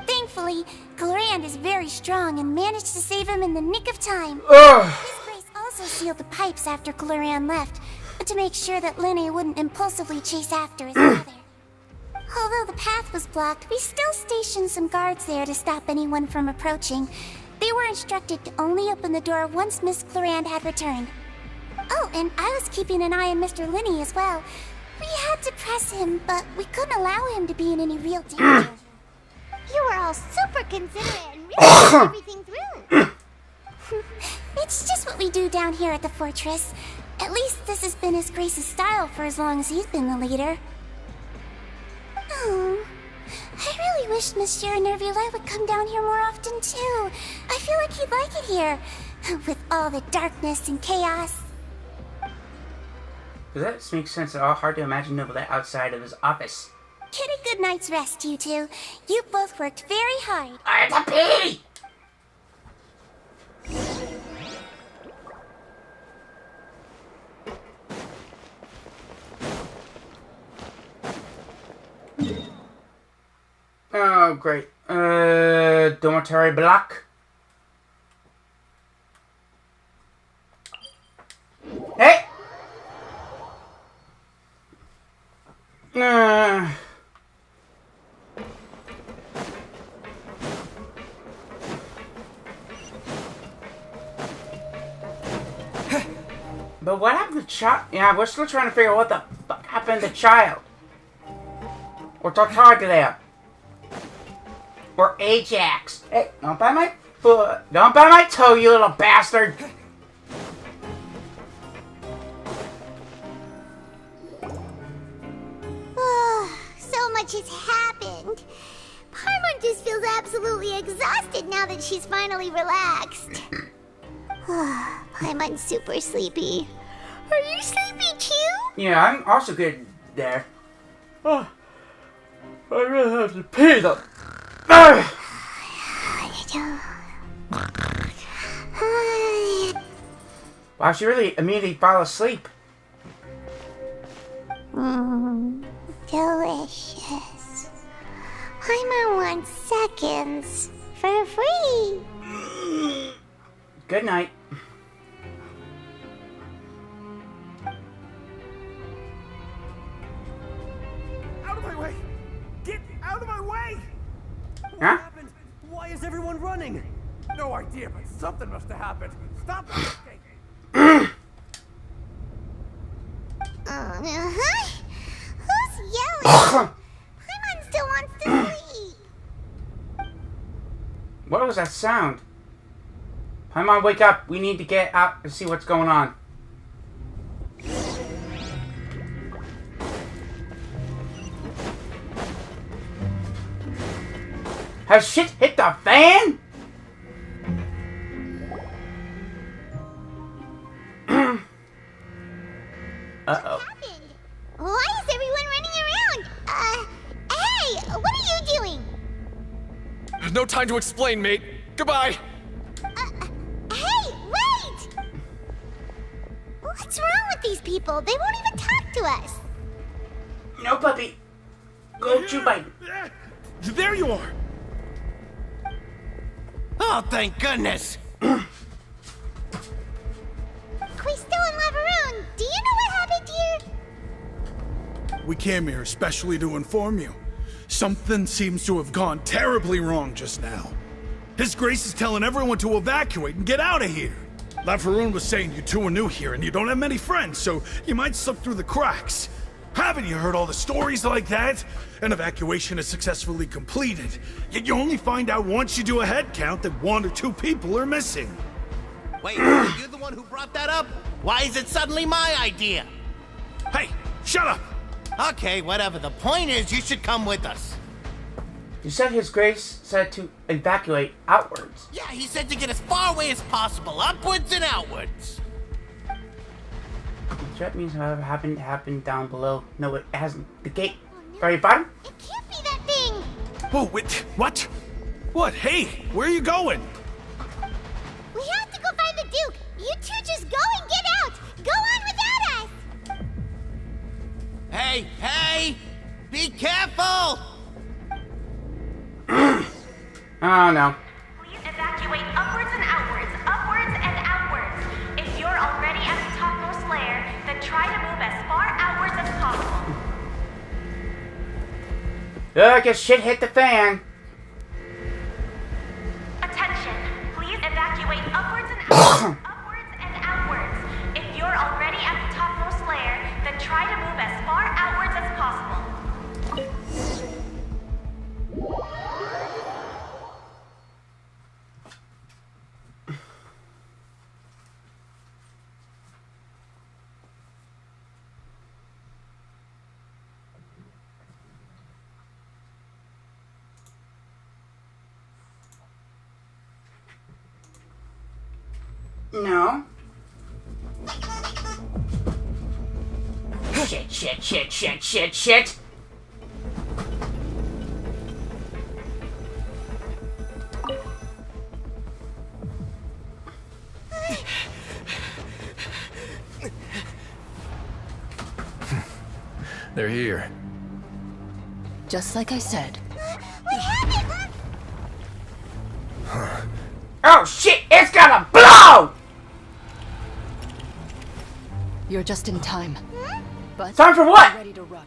Thankfully, Cloran is very strong and managed to save him in the nick of time. His Grace also sealed the pipes after Cloran left, to make sure that Linny wouldn't impulsively chase after his mother. Although the path was blocked, we still stationed some guards there to stop anyone from approaching. They were instructed to only open the door once Miss Cloran had returned. Oh, and I was keeping an eye on Mr. Linny as well. We had to press him, but we couldn't allow him to be in any real danger. You were all super considerate and really thought everything through. It's just what we do down here at the fortress. At least this has been His Grace's style for as long as he's been the leader. Oh, I really wish Monsieur Nervula would come down here more often too. I feel like he'd like it here, with all the darkness and chaos. Does that make sense at all? Hard to imagine Nervula outside of his office. Get a good night's rest, you two. You both worked very hard. I have to pee! Oh, great. Dormitory block. Hey! But what happened to Child? Yeah, we're still trying to figure out what the fuck happened to Child. Or Tartaglia. Or Ajax. Hey, don't bite my foot. Don't bite my toe, you little bastard. So much has happened. Paimon just feels absolutely exhausted now that she's finally relaxed. I'm super sleepy. Are you sleepy too? Yeah, I'm also good there. Oh, I really have to pee though. Wow, she really immediately fell asleep. Delicious. I'm on 1 second for free. Good night. Out of my way! Get out of my way! What Huh? happened? Why is everyone running? No idea, but something must have happened. Stop the escape! Who's yelling? Paimon still wants to sleep. What was that sound? Paimon, wake up. We need to get out to see what's going on. Has shit hit the fan? Uh-oh. Why is everyone running around? Hey, what are you doing? There's no time to explain, mate. Goodbye. Hey, wait! What's wrong with these people? They won't even talk to us. No, puppy. Go chew bite. There you are! Oh, thank goodness! Quisto and Lavaroon, do you know what happened here? We came here especially to inform you. Something seems to have gone terribly wrong just now. His Grace is telling everyone to evacuate and get out of here. Lavaroon was saying you two are new here and you don't have many friends, so you might slip through the cracks. Haven't you heard all the stories like that? An evacuation is successfully completed, yet you only find out once you do a head count that 1 or 2 people are missing. Wait, are you the one who brought that up? Why is it suddenly my idea? Hey, shut up! Okay, whatever. The point is, you should come with us. You said His Grace said to evacuate outwards. Yeah, he said to get as far away as possible, upwards and outwards. The threat means however happened down below. No, it hasn't. The gate. Very bottom? It can't be that thing. Oh, wait, what? What? Hey, where are you going? We have to go find the Duke. You two just go and get out. Go on without us. Hey, hey! Be careful! Oh, no. Please evacuate upwards and outwards, upwards and outwards. If you're already at the topmost layer, then try to move as far outwards as possible. I guess shit hit the fan. Attention, please evacuate upwards and outwards, upwards and outwards. If you're already at the topmost layer, then try to move as far outwards as possible. No. Shit, shit, shit, shit, shit, shit. They're here. Just like I said. Oh shit, it's gonna blow! You're just in time. But Time for what? ready to run.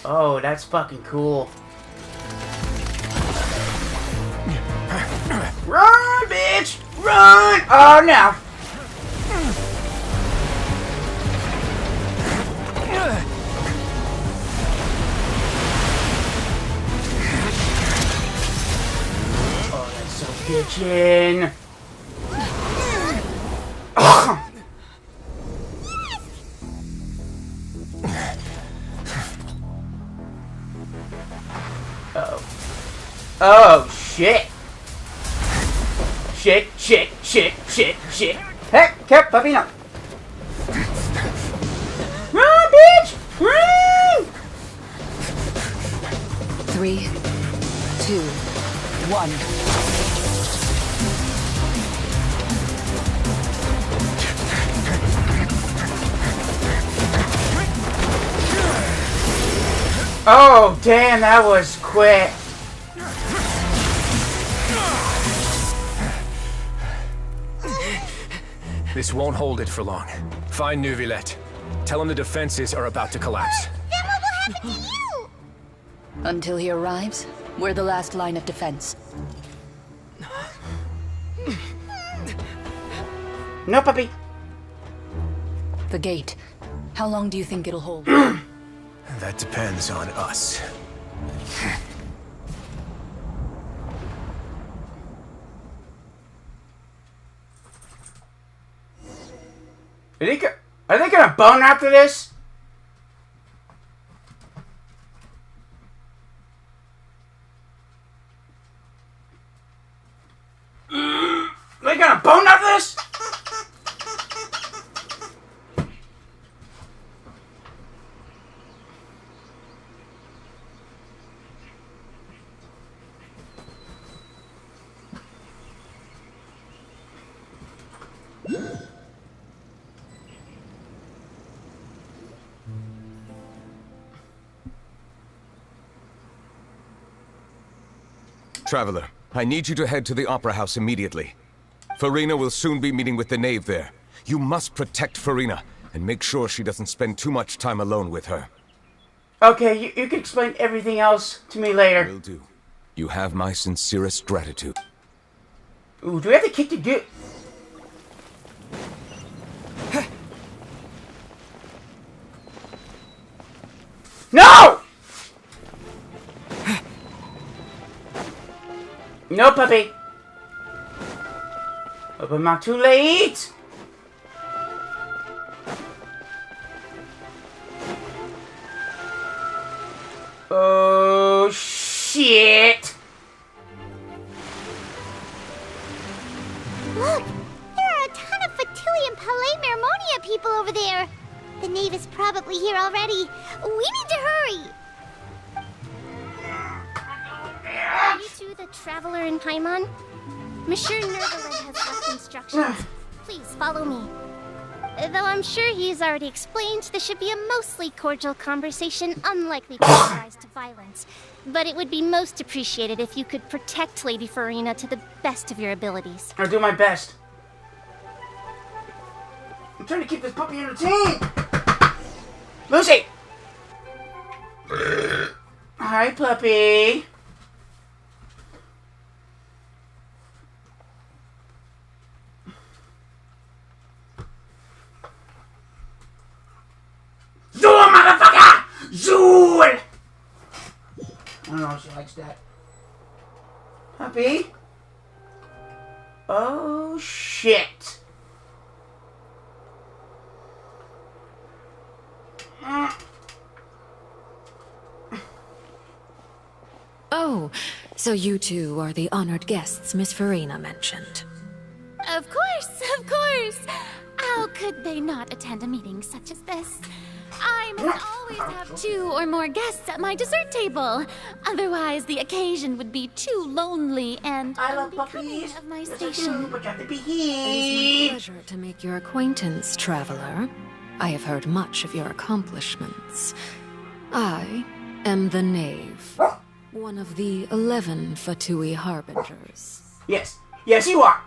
Oh, that's fucking cool. Run, bitch! Run! Oh, no. Oh, that's so bitchin'. Oh, shit. Shit, shit, shit, shit, shit. Hey, Cap, puppy, no. Run, bitch! Run! 3, 2, 1. Oh, damn, that was quick. This won't hold it for long. Find Neuvillette. Tell him the defenses are about to collapse. Then what will happen to you? Until he arrives, we're the last line of defense. No, puppy. The gate. How long do you think it'll hold? That depends on us. Are they gonna bone after this? They gonna bone after this? Traveler, I need you to head to the Opera House immediately. Farina will soon be meeting with the knave there. You must protect Farina, and make sure she doesn't spend too much time alone with her. Okay, you can explain everything else to me later. Will do. You have my sincerest gratitude. Ooh, do we have to kick the dude? No! No, puppy. Open mouth too late. Oh, shit. Look, there are a ton of Fatui Palais Mermonia people over there. The knave is probably here already. We need to hurry. Are you two the Traveler and Paimon? Monsieur Nervalin has left instructions. Please follow me. Though I'm sure he's already explained, this should be a mostly cordial conversation, unlikely to rise to violence. But it would be most appreciated if you could protect Lady Farina to the best of your abilities. I'll do my best. I'm trying to keep this puppy entertained. Lucy! Hi, puppy. Zool, motherfucker! Zool! I don't know if she likes that. Puppy? Oh, shit. Oh, so you two are the honored guests Miss Farina mentioned. Of course, of course. How could they not attend a meeting such as this? I must always have 2 or more guests at my dessert table. Otherwise, the occasion would be too lonely and unbecoming of my station. It is my pleasure to make your acquaintance, traveler. I have heard much of your accomplishments. I am the knave, one of the 11 Fatui harbingers. Yes, yes, you are.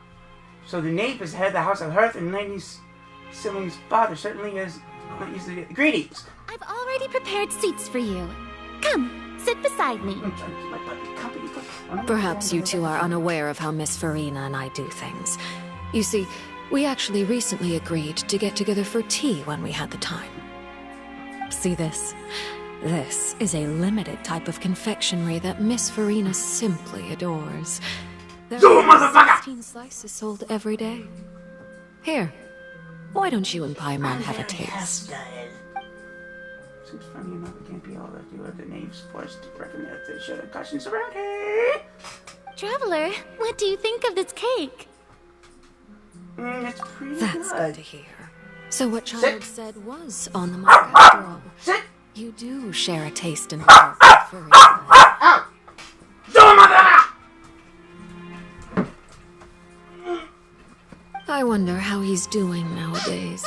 So the knave is head of the House of Hearth, and Lady's sibling's father certainly is not used to get greetings. I've already prepared seats for you. Come, sit beside me. Perhaps you two are unaware of how Miss Farina and I do things. You see, we actually recently agreed to get together for tea when we had the time. See this? This is a limited type of confectionery that Miss Farina simply adores. There are 16 slices sold every day. Here, why don't you and Paimon have a taste? Seems funny enough, it can't be all that you have the knave's forced to recommend that they should have cautions around here. Traveler, what do you think of this cake? It's pretty That's good. good to hear. So what Sit. Child said was on the mark after all. Sit. You do share a taste in love with furry. I wonder how he's doing nowadays.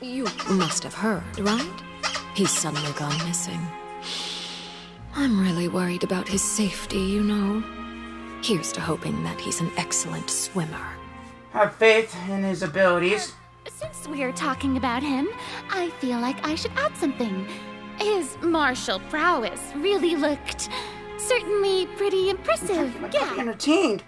You must have heard, right? He's suddenly gone missing. I'm really worried about his safety, you know. Here's to hoping that he's an excellent swimmer. Have faith in his abilities. Since we're talking about him, I feel like I should add something. His martial prowess really looked certainly pretty impressive. Yeah. Entertained.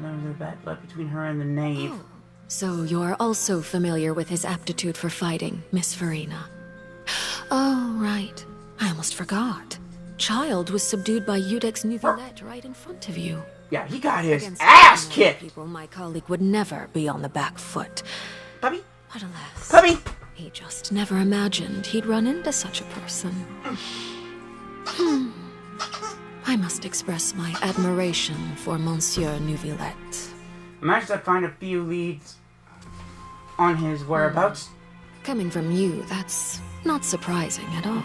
There was a bad blood between her and the knave. Oh, so you're also familiar with his aptitude for fighting, Miss Farina. Oh, right. I almost forgot. Child was subdued by Udex Nuvillette right in front of you. Yeah, he got his Against ass ordinary kicked. People, my colleague would never be on the back foot. Puppy? But alas, Puppy? He just never imagined he'd run into such a person. I must express my admiration for Monsieur Nuvillette. I managed to find a few leads on his whereabouts. Coming from you, that's not surprising at all.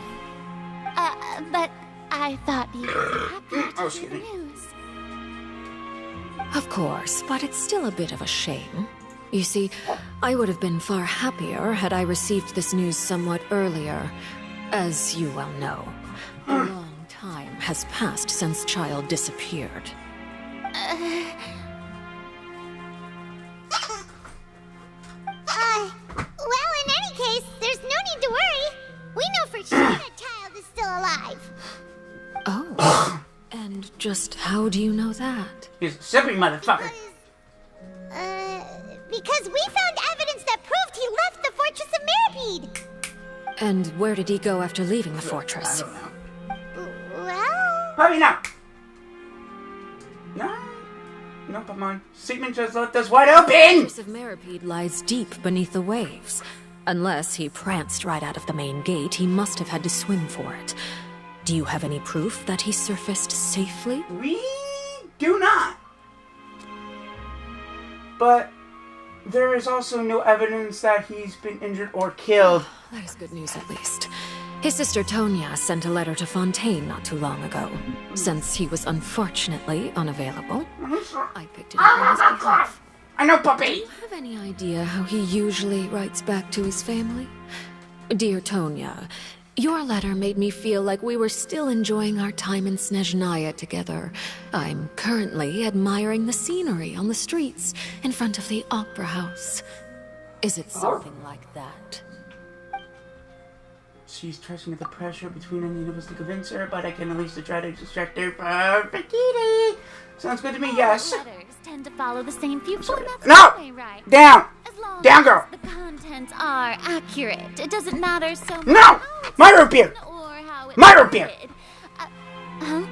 But I thought you were happy to hear the news. Of course, but it's still a bit of a shame. You see, I would have been far happier had I received this news somewhat earlier. As you well know, a long time has passed since Child disappeared. Well, in any case, there's no need to worry. We know for sure that Child is still alive. Oh. And just how do you know that? He's a sipping motherfucker. Because we found evidence that proved he left the Fortress of Mirapede. And where did he go after leaving the fortress? I don't know. Well... Hurry now! No. No, come on. Seaman just left us wide open! The Fortress of Mirapede lies deep beneath the waves. Unless he pranced right out of the main gate, he must have had to swim for it. Do you have any proof that he surfaced safely? We do not. But there is also no evidence that he's been injured or killed. That is good news, at least. His sister Tonya sent a letter to Fontaine not too long ago. Since he was unfortunately unavailable, I picked it up on his behalf. I know, puppy! Do you have any idea how he usually writes back to his family? Dear Tonya, your letter made me feel like we were still enjoying our time in Snezhnaya together. I'm currently admiring the scenery on the streets in front of the Opera House. Is it something like that? She's trusting the pressure between any of us to convince her, but I can at least try to distract her from Kitty. Sounds good to me, yes. Letters tend to follow the same few formats. No! Anyway, right? Down! As long Down, as girl! the contents are accurate, it doesn't matter so much. No! how it's My root beer! written or how it's My root beer! worded. Huh?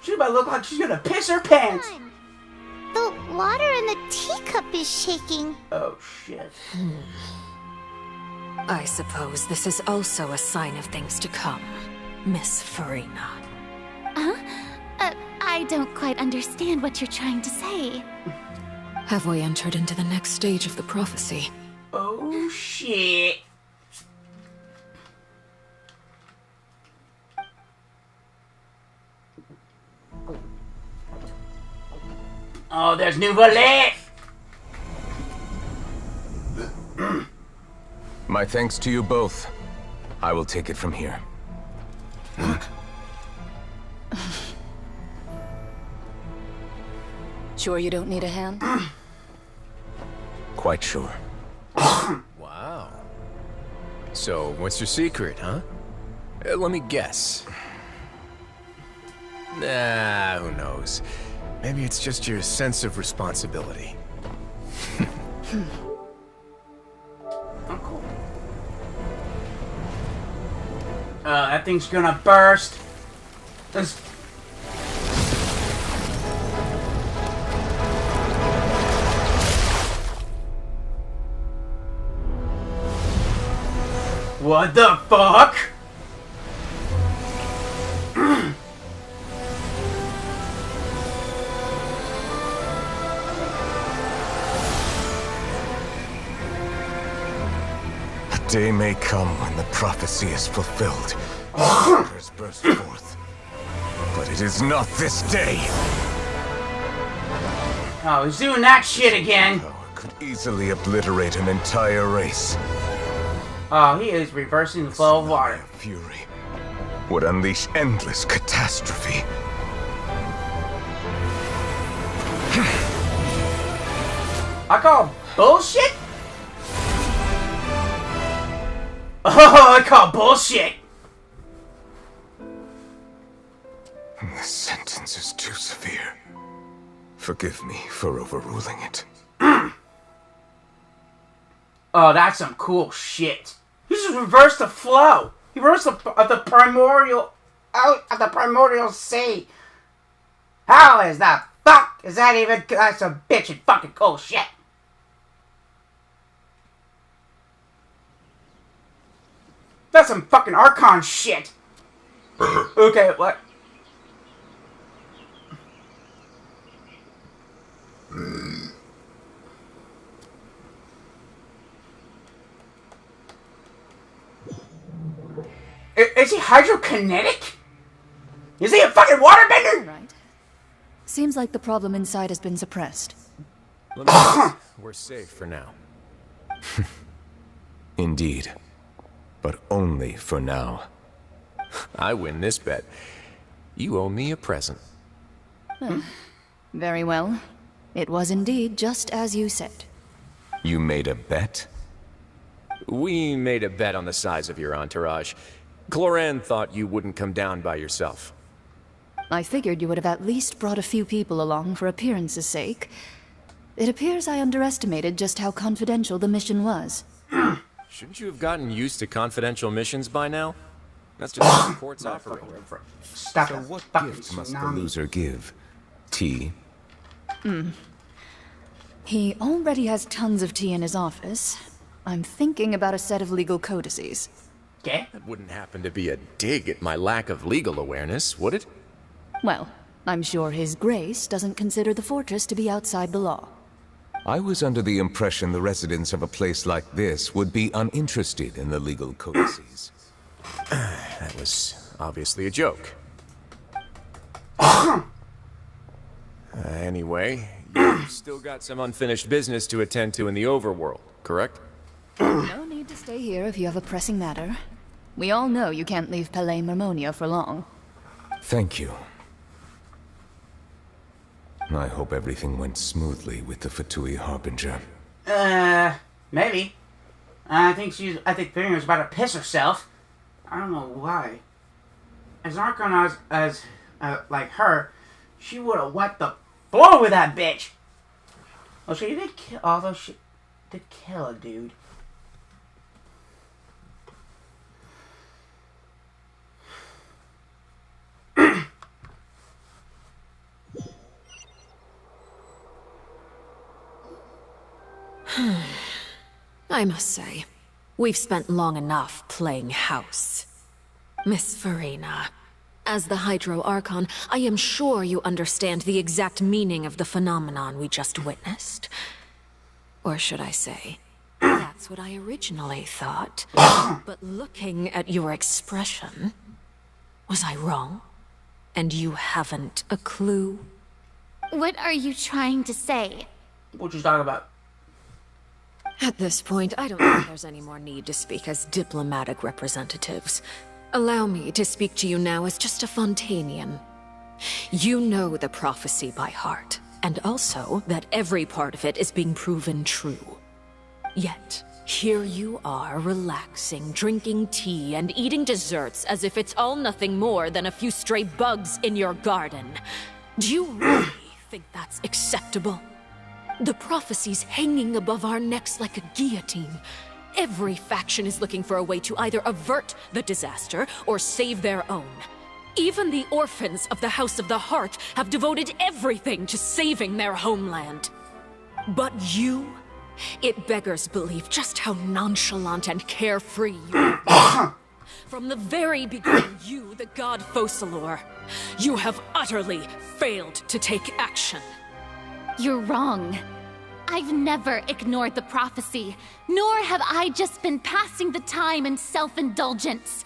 She about to look like she's gonna piss her pants. The water in the teacup is shaking. Oh, shit. I suppose this is also a sign of things to come, Miss Farina. Huh? I don't quite understand what you're trying to say. Have we entered into the next stage of the prophecy? Oh, shit. Oh, there's Nuvillette! My thanks to you both. I will take it from here. Sure you don't need a hand? Quite sure. Wow. So, what's your secret, huh? Let me guess. Nah, who knows? Maybe it's just your sense of responsibility. Oh, cool. That thing's gonna burst. This. What the fuck? day may come when the prophecy is fulfilled. Waters burst forth. But it is not this day. Oh, he's doing that shit again. Power could easily obliterate an entire race. Oh, he is reversing the flow of water. Fury would unleash endless catastrophe. I call bullshit? Oh, I call bullshit. The sentence is too severe. Forgive me for overruling it. Oh, that's some cool shit. He just reversed the flow. He reversed the primordial out of the primordial sea. How is that fuck? Is that even? That's some bitchin' fucking cool shit. That's some fucking Archon shit. Okay, what? Is he hydrokinetic? Is he a fucking waterbender? Right. Seems like the problem inside has been suppressed. We're safe for now. Indeed. But only for now. I win this bet. You owe me a present. Very well. It was indeed just as you said. You made a bet? We made a bet on the size of your entourage. Cloran thought you wouldn't come down by yourself. I figured you would have at least brought a few people along for appearance's sake. It appears I underestimated just how confidential the mission was. Shouldn't you have gotten used to confidential missions by now? That's just how the courts operate. Stop so it. what Fucking gift must the tsunami. loser give? Tea? He already has tons of tea in his office. I'm thinking about a set of legal codices. Okay. That wouldn't happen to be a dig at my lack of legal awareness, would it? Well, I'm sure His Grace doesn't consider the fortress to be outside the law. I was under the impression the residents of a place like this would be uninterested in the legal codices. That was obviously a joke. Anyway, you've still got some unfinished business to attend to in the overworld, correct? No need to stay here if you have a pressing matter. We all know you can't leave Palais Mermonia for long. Thank you. I hope everything went smoothly with the Fatui Harbinger. Maybe. I think Fiona's about to piss herself. I don't know why. As Archon as like her, she would have wiped the floor with that bitch. Oh, she did kill, although she did kill a dude. I must say, we've spent long enough playing house. Miss Farina, as the Hydro Archon, I am sure you understand the exact meaning of the phenomenon we just witnessed. Or should I say, that's what I originally thought. But looking at your expression, was I wrong? And you haven't a clue? What are you trying to say? What you talking about? At this point, I don't think there's any more need to speak as diplomatic representatives. Allow me to speak to you now as just a Fontanian. You know the prophecy by heart, and also that every part of it is being proven true. Yet, here you are relaxing, drinking tea, and eating desserts as if it's all nothing more than a few stray bugs in your garden. Do you really think that's acceptable? The prophecy's hanging above our necks like a guillotine. Every faction is looking for a way to either avert the disaster or save their own. Even the orphans of the House of the Heart have devoted everything to saving their homeland. But you? It beggars belief just how nonchalant and carefree you are. From the very beginning, you, the god Focalor, you have utterly failed to take action. You're wrong. I've never ignored the prophecy, nor have I just been passing the time in self-indulgence.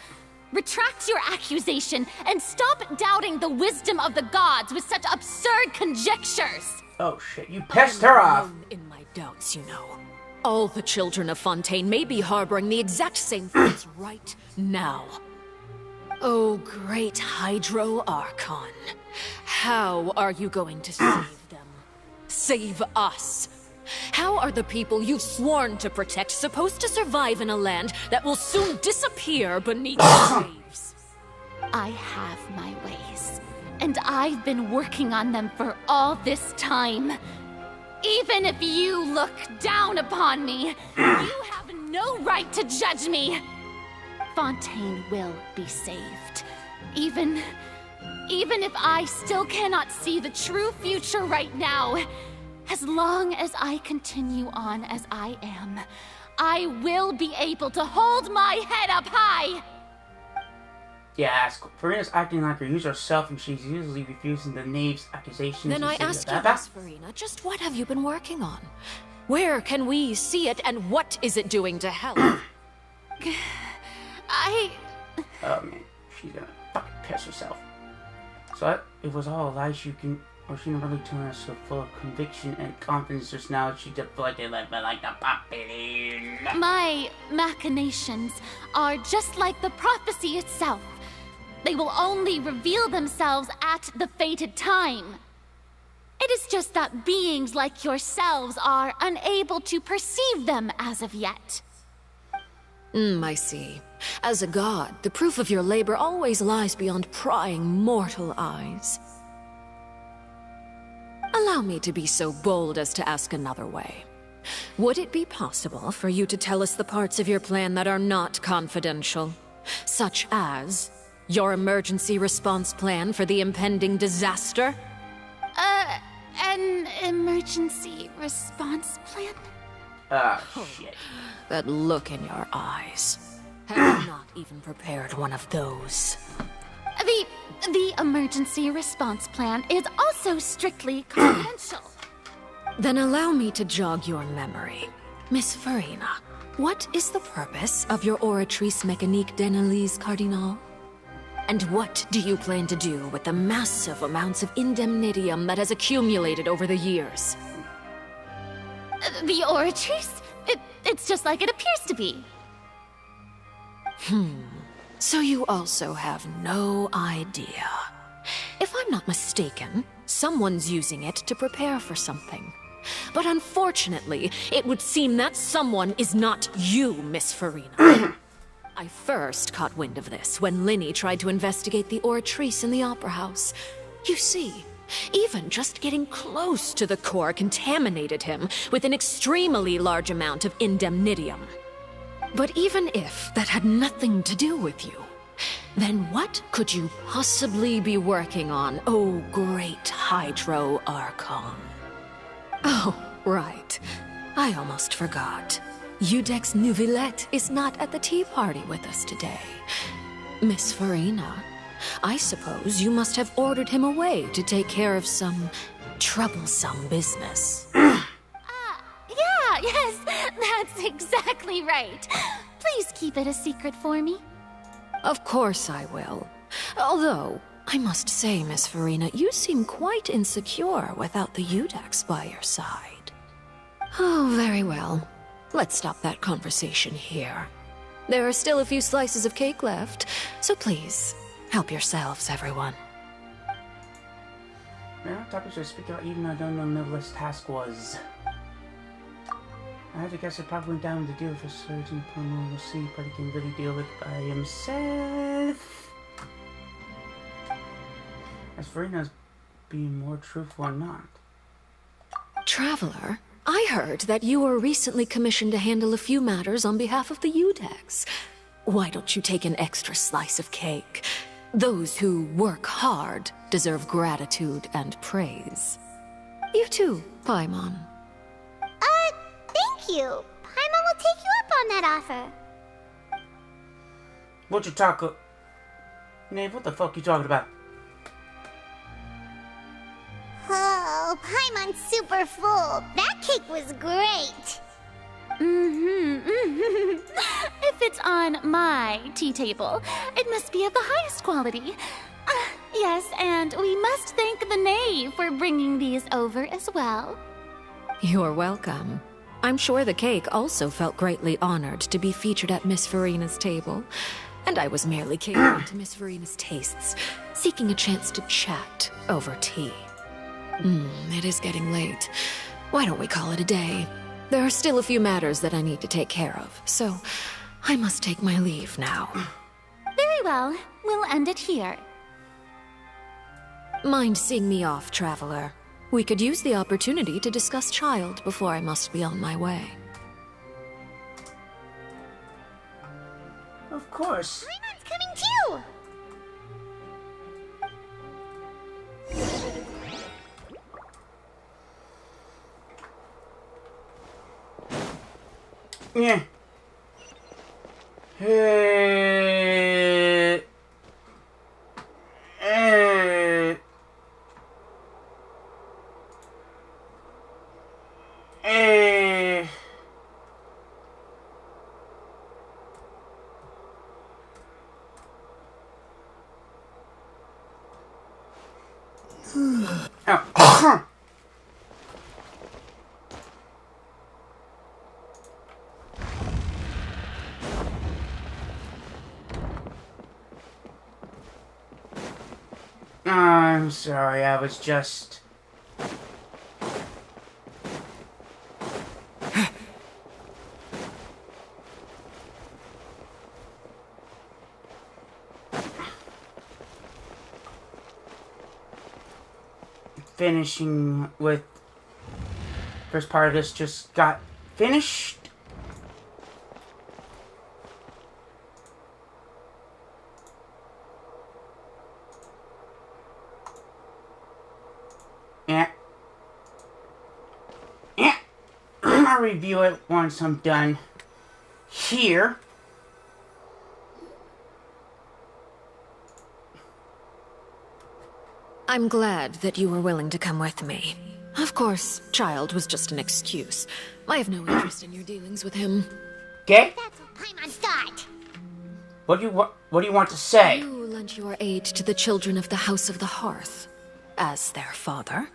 Retract your accusation and stop doubting the wisdom of the gods with such absurd conjectures. Oh shit, you pissed her off. In my doubts, you know. All the children of Fontaine may be harboring the exact same thoughts right now. Oh, great Hydro Archon. How are you going to save them? Save us? How are the people you've sworn to protect supposed to survive in a land that will soon disappear beneath the waves? I have my ways, and I've been working on them for all this time. Even if you look down upon me, you have no right to judge me. Fontaine will be saved. Even if I still cannot see the true future right now, as long as I continue on as I am, I will be able to hold my head up high. Yeah, Farina's acting like her usual self, and she's usually refusing the knave's accusations. Then I ask you this, Farina, just what have you been working on? Where can we see it, and what is it doing to help? Oh man, she's gonna fucking piss herself. So it was all a lie. She didn't really turn us so full of conviction and confidence just now. She deflected like the puppy. My machinations are just like the prophecy itself. They will only reveal themselves at the fated time. It is just that beings like yourselves are unable to perceive them as of yet. I see. As a god, the proof of your labor always lies beyond prying mortal eyes. Allow me to be so bold as to ask another way. Would it be possible for you to tell us the parts of your plan that are not confidential? Such as your emergency response plan for the impending disaster? An emergency response plan? Shit. That look in your eyes. Have you not even prepared one of those? The emergency response plan is also strictly confidential. Then allow me to jog your memory. Miss Farina, what is the purpose of your Oratrice Mécanique d'Analyse Cardinal? And what do you plan to do with the massive amounts of indemnitium that has accumulated over the years? The Oratrice? It's just like it appears to be. So you also have no idea. If I'm not mistaken, someone's using it to prepare for something. But unfortunately, it would seem that someone is not you, Miss Farina. I first caught wind of this when Linny tried to investigate the Oratrice in the Opera House. You see, even just getting close to the core contaminated him with an extremely large amount of indemnitium. But even if that had nothing to do with you, then what could you possibly be working on, oh great Hydro Archon? Oh, right. I almost forgot. Udex Nouvillette is not at the tea party with us today. Miss Farina, I suppose you must have ordered him away to take care of some troublesome business. Yes, that's exactly right. Please keep it a secret for me. Of course I will. Although, I must say, Miss Farina, you seem quite insecure without the Udex by your side. Oh, very well. Let's stop that conversation here. There are still a few slices of cake left, so please, help yourselves, everyone. Yeah, topics should speak out even though I don't know what this task was. I have to guess it probably went down with the deal for Surgeon Plumber. We'll see, but he can really deal with it by himself. As Farina's being more truthful or not. Traveler, I heard that you were recently commissioned to handle a few matters on behalf of the Udex. Why don't you take an extra slice of cake? Those who work hard deserve gratitude and praise. You too, Paimon. Thank you. Paimon will take you up on that offer. What you talking? Nave, what the fuck you talking about? Oh, Oh, Paimon's super full. That cake was great. If it's on my tea table, it must be of the highest quality. Yes, and we must thank the knave for bringing these over as well. You're welcome. I'm sure the cake also felt greatly honored to be featured at Miss Farina's table. And I was merely catering to Miss Farina's tastes, seeking a chance to chat over tea. It is getting late. Why don't we call it a day? There are still a few matters that I need to take care of, so I must take my leave now. Very well. We'll end it here. Mind seeing me off, traveler? We could use the opportunity to discuss Child before I must be on my way. Of course. Paimon's coming too! Yeah. Hey. Hey. Hey. Oh. I'm sorry, I was just... finishing with... First part of this just got finished. I'll review it once I'm done here. I'm glad that you were willing to come with me. Of course, Child was just an excuse. I have no interest in your dealings with him. Okay? That's what Paimon thought. What do you want to say? You lent your aid to the children of the House of the Hearth. As their father,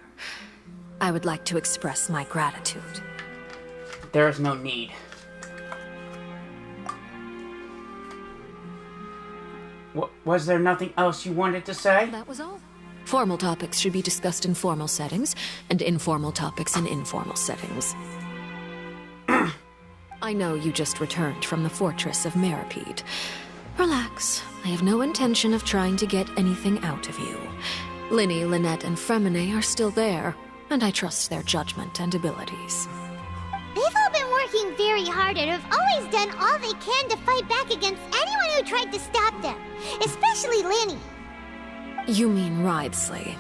I would like to express my gratitude. There is no need. Was there nothing else you wanted to say? That was all. Formal topics should be discussed in formal settings, and informal topics in informal settings. I know you just returned from the fortress of Meripede. Relax. I have no intention of trying to get anything out of you. Linny, Lynette, and Fremine are still there, and I trust their judgment and abilities. They've all been working very hard and have always done all they can to fight back against anyone who tried to stop them, especially Linny. You mean Wriothesley.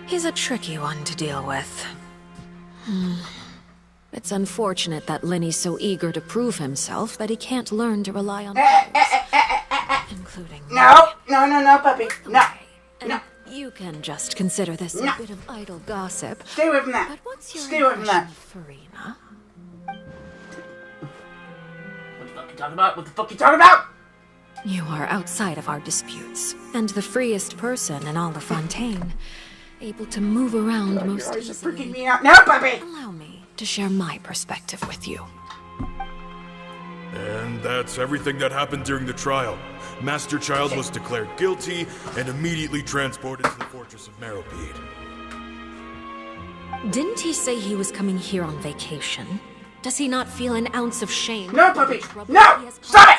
He's a tricky one to deal with. It's unfortunate that Linny's so eager to prove himself that he can't learn to rely on others, including me. No, puppy. No. No. You can just consider this a bit of idle gossip. Stay away from that. But what's your Stay away from that. Farina? What the fuck you talking about? What the fuck you talking about? You are outside of our disputes, and the freest person in all of Fontaine, able to move around most Your eyes are easily. freaking me out now, puppy. Allow me to share my perspective with you. And that's everything that happened during the trial. Master Child was declared guilty and immediately transported to the fortress of Meripede. Didn't he say he was coming here on vacation? Does he not feel an ounce of shame? No, puppy! No! Stop it!